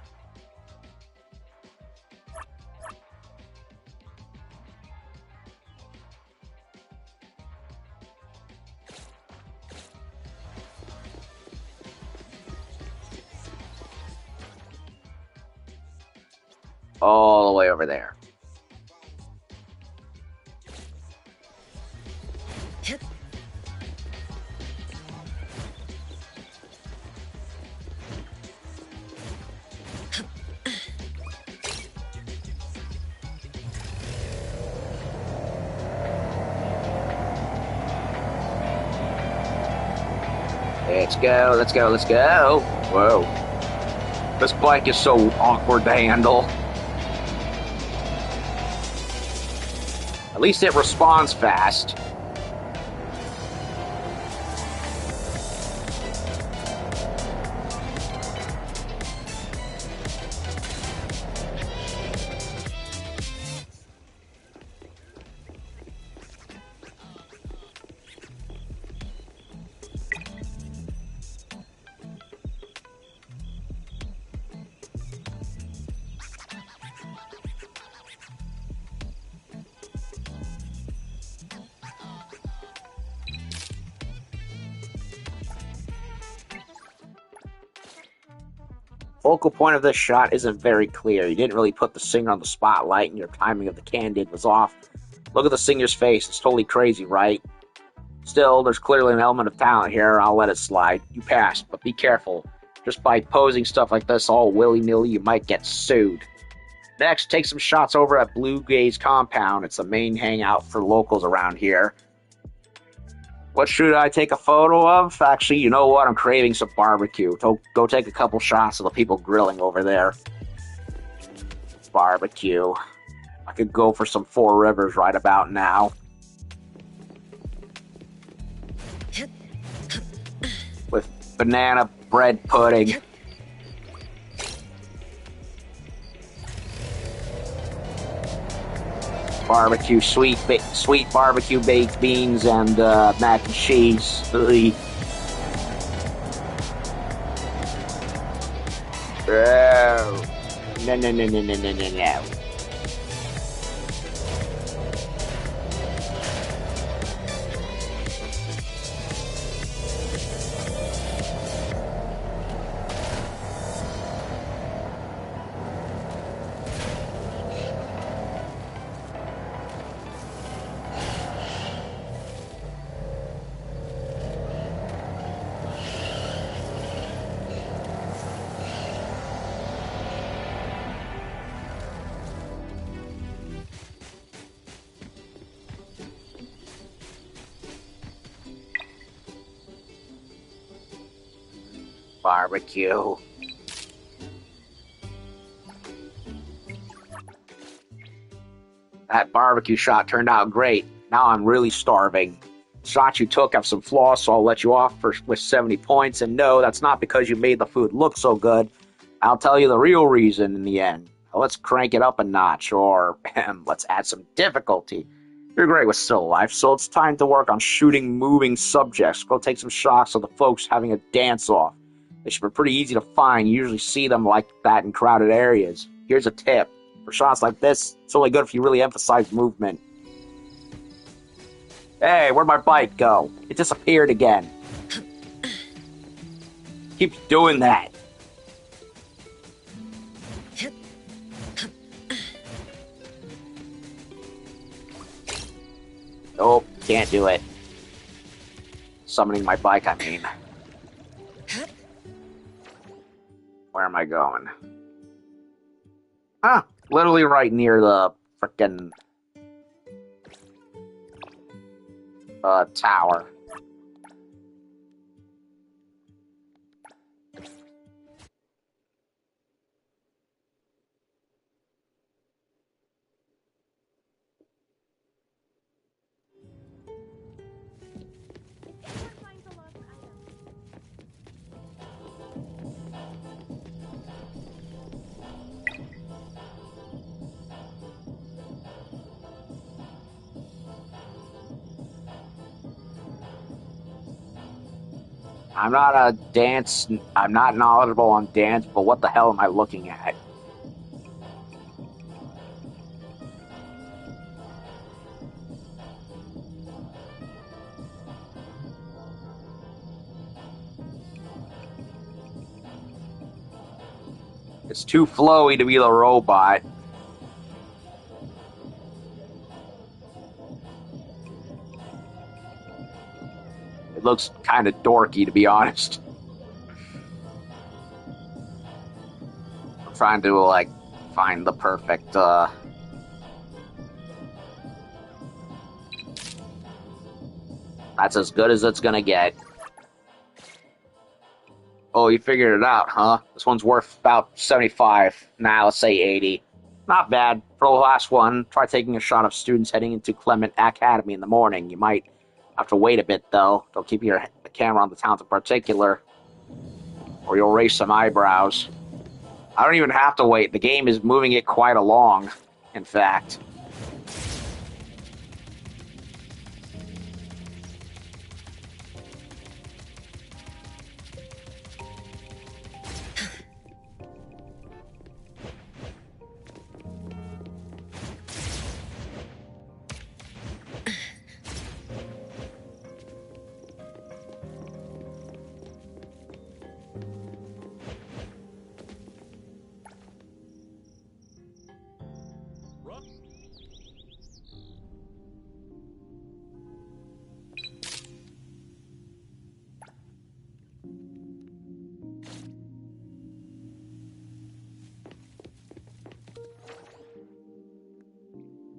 All the way over there. Let's go. Whoa. This bike is so awkward to handle. At least it responds fast. Focal point of this shot isn't very clear. You didn't really put the singer on the spotlight, and your timing of the candid was off. Look at the singer's face. It's totally crazy, right? Still, there's clearly an element of talent here. I'll let it slide. You passed, but be careful. Just by posing stuff like this all willy-nilly, you might get sued. Next, take some shots over at Blue Gaze Compound. It's the main hangout for locals around here. What should I take a photo of? Actually, you know what? I'm craving some barbecue. Go take a couple shots of the people grilling over there. Barbecue. I could go for some Four Rivers right about now. With banana bread pudding. Barbecue, sweet barbecue baked beans and mac and cheese. Ugh. No. Barbecue. That barbecue shot turned out great. Now I'm really starving. Shots you took have some flaws, so I'll let you off with 70 points. And no, that's not because you made the food look so good. I'll tell you the real reason in the end. Let's crank it up a notch, or let's add some difficulty. You're great with still life, so it's time to work on shooting moving subjects. Go take some shots of the folks having a dance-off. They should be pretty easy to find. You usually see them like that in crowded areas. Here's a tip. For shots like this, it's only good if you really emphasize movement. Hey, where'd my bike go? It disappeared again. Keep doing that. Nope, can't do it. Summoning my bike, I mean. Where am I going? Ah, literally right near the frickin' tower. I'm not knowledgeable on dance, but what the hell am I looking at? It's too flowy to be the robot. It looks kind of dorky, to be honest. I'm trying to, like, find the perfect, That's as good as it's gonna get. Oh, you figured it out, huh? This one's worth about 75. Nah, let's say 80. Not bad. For the last one, try taking a shot of students heading into Clement Academy in the morning. You might have to wait a bit, though. Don't keep the camera on the towns in particular, or you'll raise some eyebrows. I don't even have to wait. The game is moving it quite along, in fact.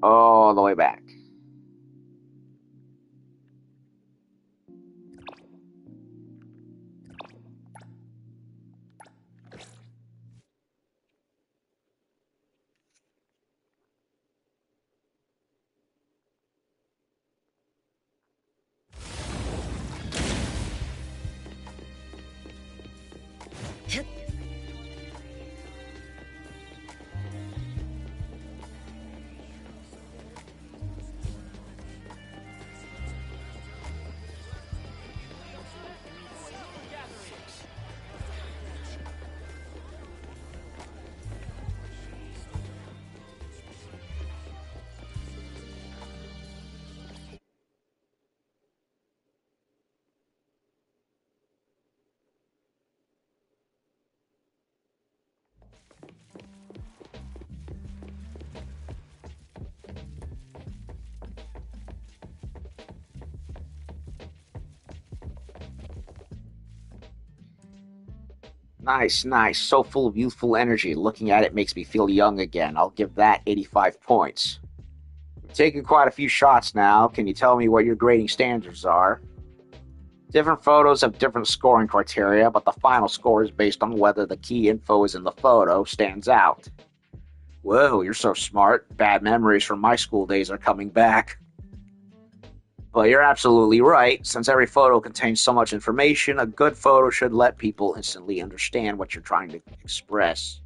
All the way back. Nice, nice. So full of youthful energy. Looking at it makes me feel young again. I'll give that 85 points. You've taken quite a few shots now. Can you tell me what your grading standards are? Different photos have different scoring criteria, but the final score is based on whether the key info is in the photo stands out. Whoa, you're so smart. Bad memories from my school days are coming back. But you're absolutely right. Since every photo contains so much information, a good photo should let people instantly understand what you're trying to express.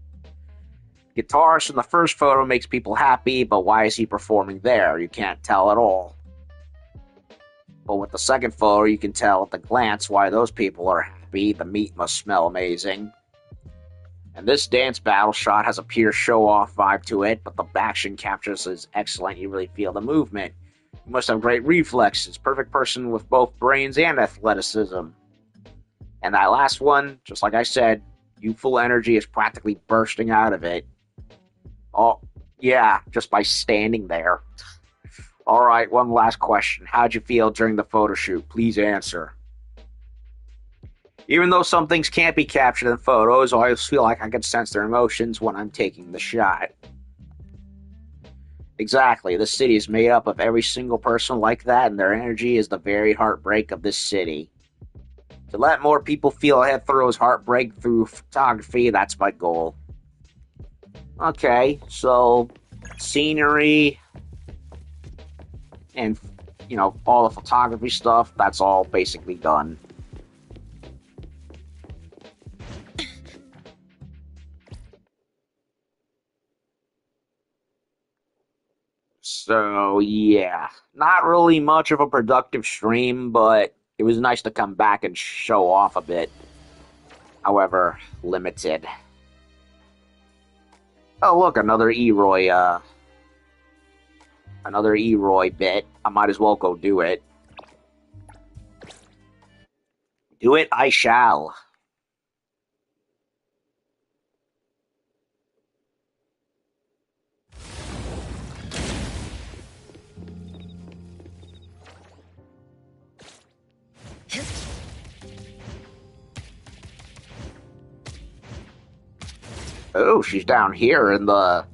Guitarist in the first photo makes people happy, but why is he performing there? You can't tell at all. But with the second photo, you can tell at a glance why those people are happy. The meat must smell amazing. And this dance battle shot has a pure show-off vibe to it, but the action captures is excellent. You really feel the movement. You must have great reflexes. Perfect person with both brains and athleticism. And that last one, just like I said, youthful energy is practically bursting out of it. Oh, yeah, just by standing there. Alright, one last question. How'd you feel during the photo shoot? Please answer. Even though some things can't be captured in photos, I always feel like I can sense their emotions when I'm taking the shot. Exactly, this city is made up of every single person like that, and their energy is the very heartbreak of this city. To let more people feel Heathrow's heartbreak through photography, that's my goal. Okay, so scenery and, all the photography stuff, that's all basically done. So, yeah, not really much of a productive stream, but it was nice to come back and show off a bit. However, limited. Oh, look, another Iroi bit. I might as well go do it. Do it, I shall. Oh, she's down here in the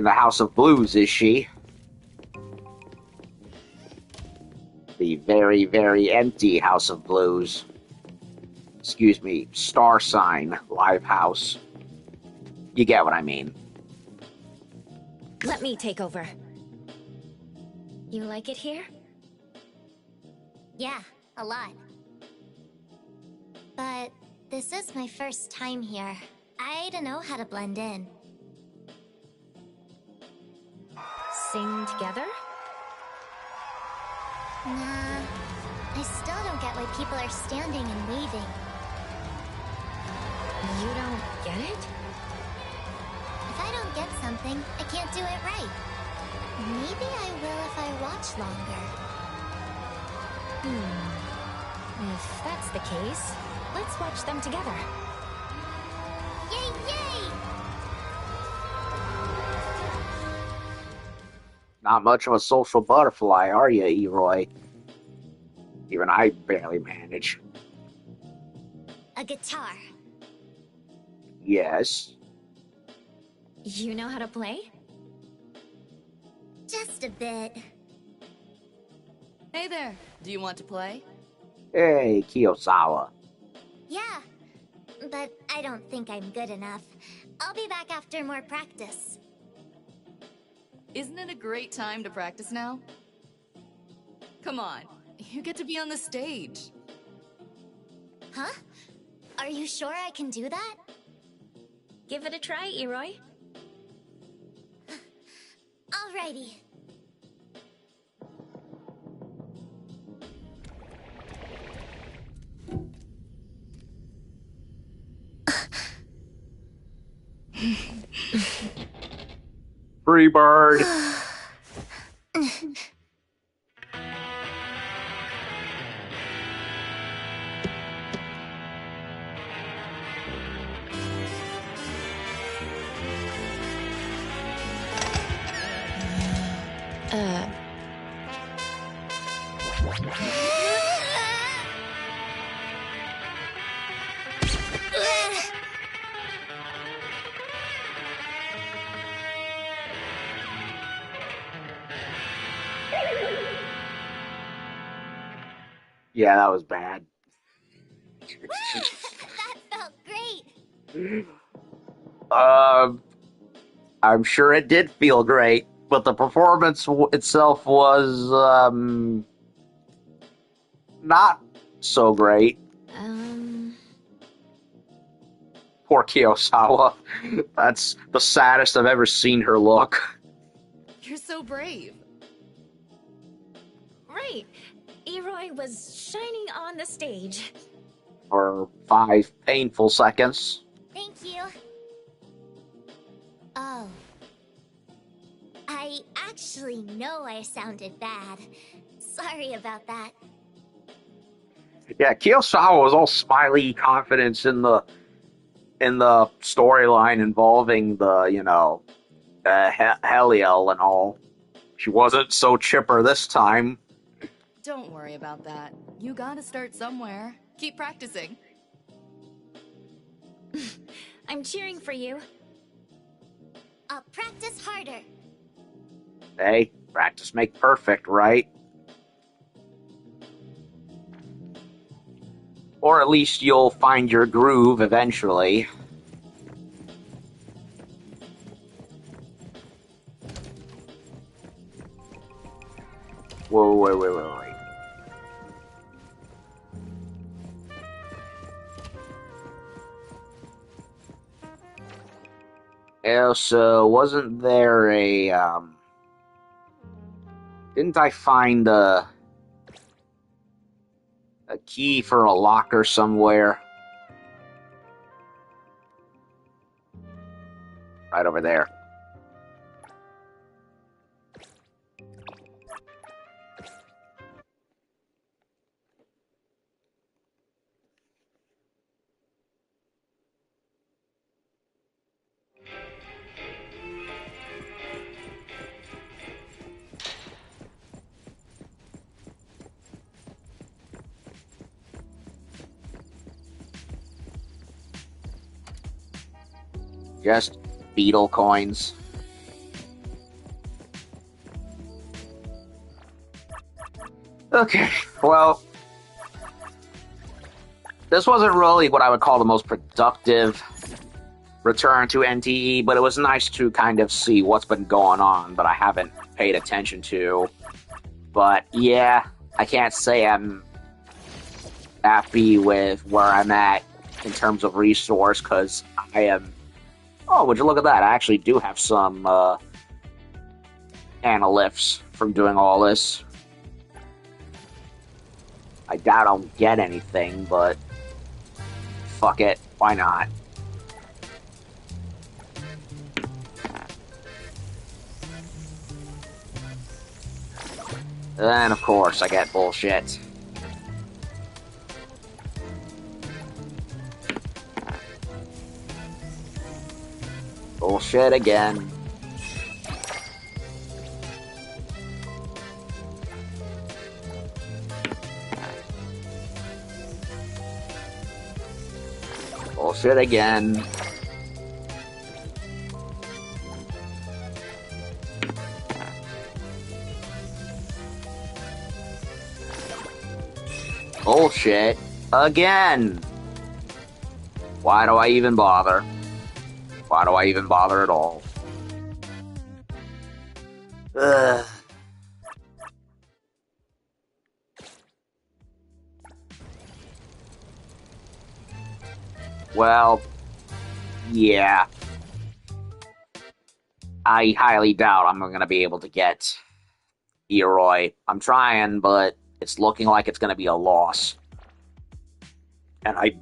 House of Blues, is she? The very, very empty House of Blues. Excuse me, Star Sign Live House. You get what I mean. Let me take over. You like it here? Yeah, a lot. But this is my first time here. I don't know how to blend in. Sing together? Nah, I still don't get why people are standing and waving. You don't get it? If I don't get something, I can't do it right. Maybe I will if I watch longer. If that's the case, let's watch them together. Yay, yay! Not much of a social butterfly, are you, Iroi? Even I barely manage. A guitar. Yes. You know how to play? Just a bit. Hey there, do you want to play? Hey, Kiyosawa. Yeah, but I don't think I'm good enough. I'll be back after more practice. Isn't it a great time to practice now? Come on, you get to be on the stage. Huh? Are you sure I can do that? Give it a try, Iroi. Alrighty. Free bird. Yeah, that was bad. That felt great. Um, I'm sure it did feel great, but the performance itself was not so great. Poor Kiyosawa. That's the saddest I've ever seen her look. You're so brave. Right. Iroi was shining on the stage. For 5 painful seconds. Thank you. Oh. I actually know I sounded bad. Sorry about that. Yeah, Kiyosawa was all smiley confidence in the storyline involving the, Heliel and all. She wasn't so chipper this time. Don't worry about that. You gotta start somewhere. Keep practicing. I'm cheering for you. I'll practice harder. Hey, practice make perfect, right? Or at least you'll find your groove eventually. Whoa, wait. Also, wasn't there a, didn't I find a key for a locker somewhere? Right over there. Just beetle coins. Okay, well, this wasn't really what I would call the most productive return to NTE, but it was nice to kind of see what's been going on that I haven't paid attention to. But yeah, I can't say I'm happy with where I'm at in terms of resource, because I am... Oh, would you look at that? I actually do have some analyphs from doing all this. I doubt I'll get anything, but fuck it, why not? Then, of course, I get bullshit. Bullshit again. Bullshit again. Bullshit again. Why do I even bother? Why do I even bother at all? Ugh. Well, yeah. I highly doubt I'm going to be able to get Iroi. I'm trying, but it's looking like it's going to be a loss. And I'm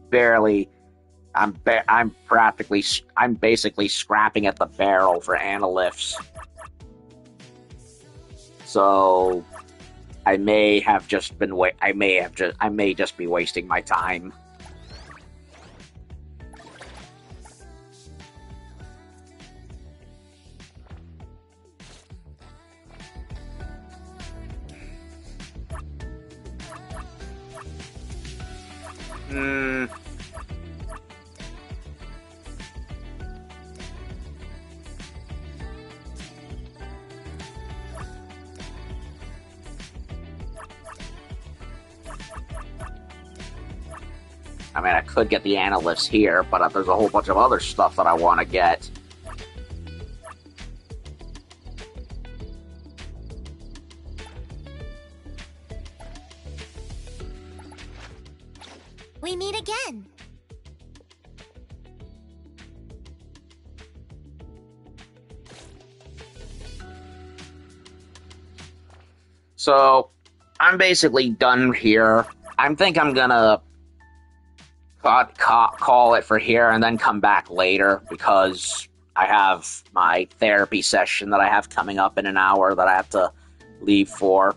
basically scrapping at the barrel for analyphs. So I may just be wasting my time. I mean, I could get the analysts here, but there's a whole bunch of other stuff that I want to get. We meet again. So, I'm basically done here. I think I'm gonna call it for here and then come back later because I have my therapy session that I have coming up in an hour that I have to leave for.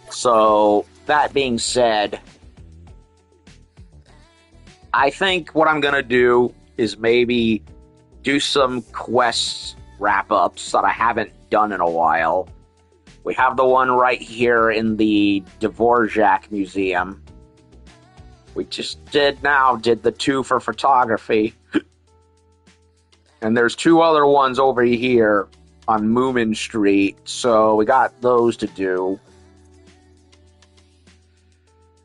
So, that being said, I think what I'm gonna do is maybe do some quests wrap-ups that I haven't done in a while. We have the one right here in the Dvorak Museum. We just did the 2 for photography. And there's 2 other ones over here on Moomin Street, so we got those to do.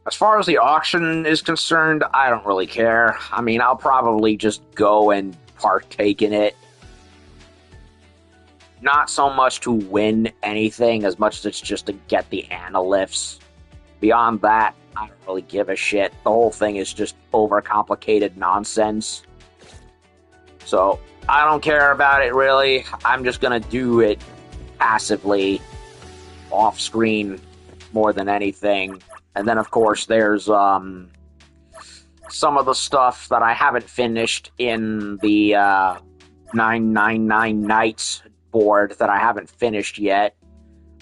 As far as the auction is concerned, I don't really care. I mean, I'll probably just go and partake in it. Not so much to win anything as much as it's just to get the analyphs. Beyond that, I don't really give a shit. The whole thing is just overcomplicated nonsense. So, I don't care about it really. I'm just gonna do it passively, off screen, more than anything. And then, of course, there's some of the stuff that I haven't finished in the 999 Nights board that I haven't finished yet.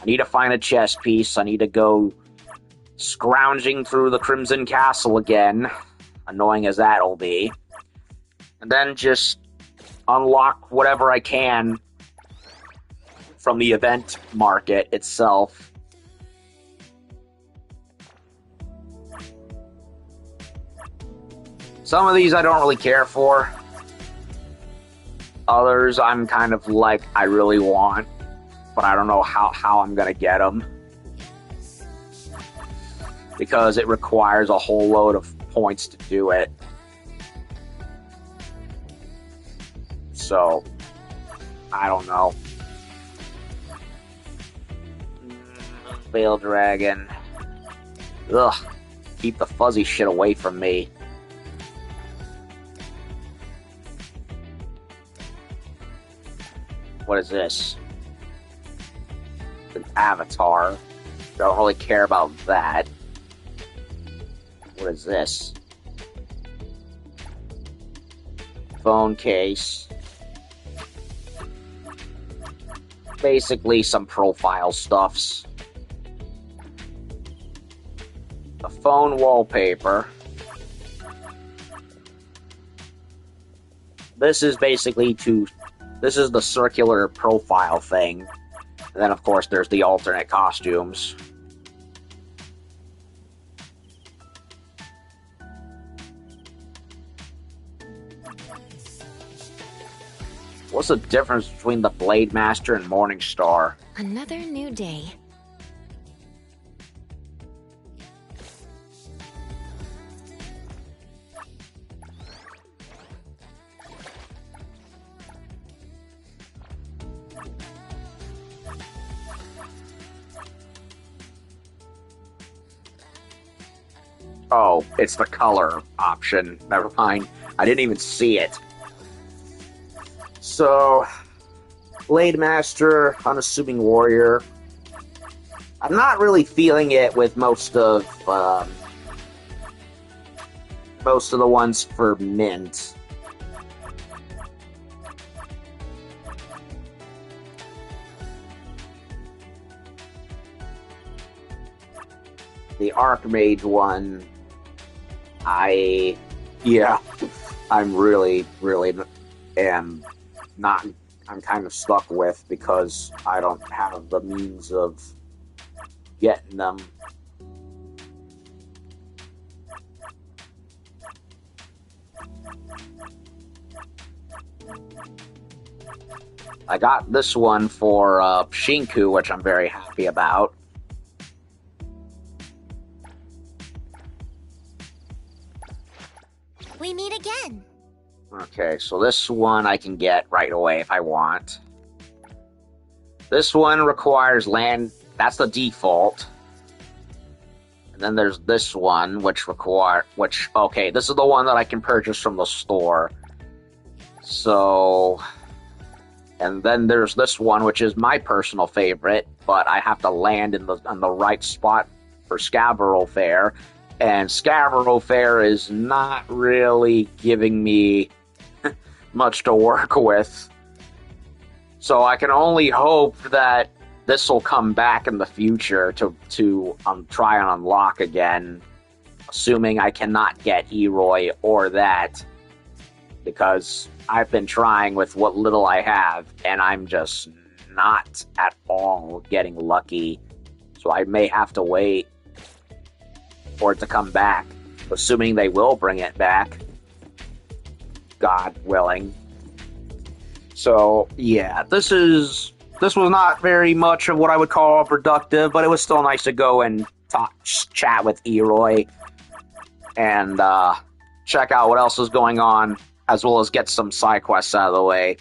I need to find a chess piece. I need to go scrounging through the Crimson Castle again, annoying as that'll be. And then just unlock whatever I can from the event market itself. Some of these I don't really care for. Others I'm kind of like, I really want, but I don't know how I'm gonna get them. Because it requires a whole load of points to do it. So, I don't know. Veil Dragon. Ugh. Keep the fuzzy shit away from me. What is this? An avatar. Don't really care about that. What is this? Phone case. Basically some profile stuffs. A phone wallpaper. This is basically this is the circular profile thing. And then, of course, there's the alternate costumes. What's the difference between the Blade Master and Morningstar? Another new day. Oh, it's the color option. Never mind. I didn't even see it. So, Blade Master, Unassuming Warrior. I'm not really feeling it with most of the ones for Mint. The Archmage one, I'm really am not, I'm kind of stuck with because I don't have the means of getting them. I got this one for Shinku, which I'm very happy about. we meet again. Okay, so this one I can get right away if I want. This one requires land. That's the default. And then there's this one, okay, this is the one that I can purchase from the store. So, and then there's this one, which is my personal favorite, but I have to land on the right spot for Scavero Fair. And Scavero Fair is not really giving me much to work with. So I can only hope that this will come back in the future to try and unlock again, assuming I cannot get Iroi or that, because I've been trying with what little I have, and I'm just not at all getting lucky. So I may have to wait for it to come back, assuming they will bring it back, God willing. So yeah, this was not very much of what I would call productive, but it was still nice to go and chat with Iroi and check out what else is going on, as well as get some side quests out of the way.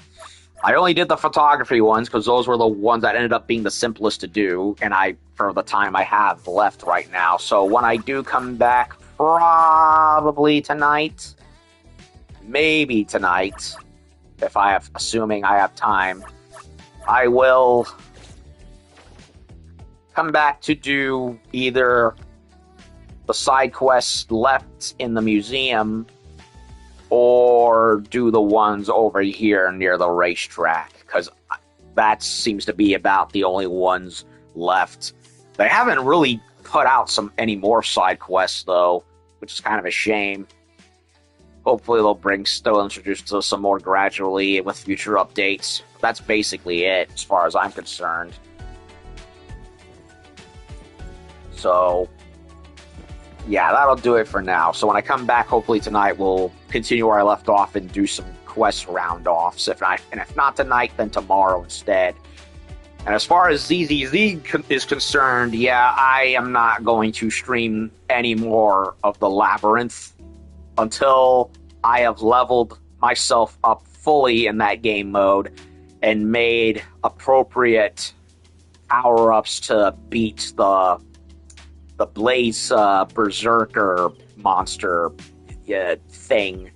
I only did the photography ones because those were the ones that ended up being the simplest to do, and for the time I have left right now. So when I do come back, probably tonight, maybe tonight, assuming I have time, I will come back to do either the side quests left in the museum or do the ones over here near the racetrack, because that seems to be about the only ones left. They haven't really put out any more side quests, though, which is kind of a shame. Hopefully they'll introduce us some more gradually with future updates. That's basically it, as far as I'm concerned. So, yeah, that'll do it for now. So when I come back, hopefully tonight, we'll continue where I left off and do some quest round-offs. If not tonight, then tomorrow instead. And as far as ZZZ is concerned, yeah, I am not going to stream any more of the Labyrinth until I have leveled myself up fully in that game mode and made appropriate power-ups to beat the Blaze Berserker monster thing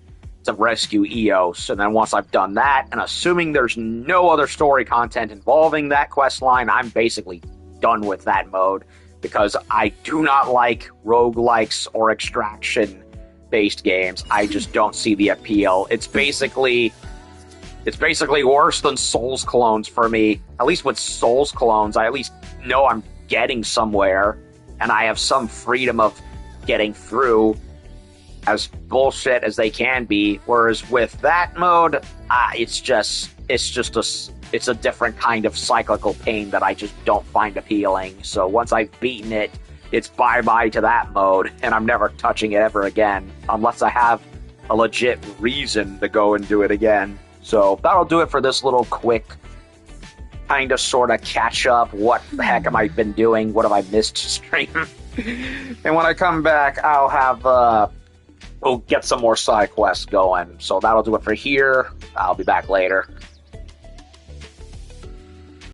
to rescue Eos. And then once I've done that, and assuming there's no other story content involving that quest line, I'm basically done with that mode, because I do not like roguelikes or extraction-based games. I just don't see the appeal. It's basically worse than Souls clones for me. At least with Souls clones, I at least know I'm getting somewhere, and I have some freedom of getting through, as bullshit as they can be. Whereas with that mode, it's a different kind of cyclical pain that I just don't find appealing. So once I've beaten it, it's bye-bye to that mode, and I'm never touching it ever again, unless I have a legit reason to go and do it again. So that'll do it for this little quick kind of sort of catch up. What the heck am I been doing? What have I missed stream? And when I come back, we'll get some more side quests going. So that'll do it for here. I'll be back later.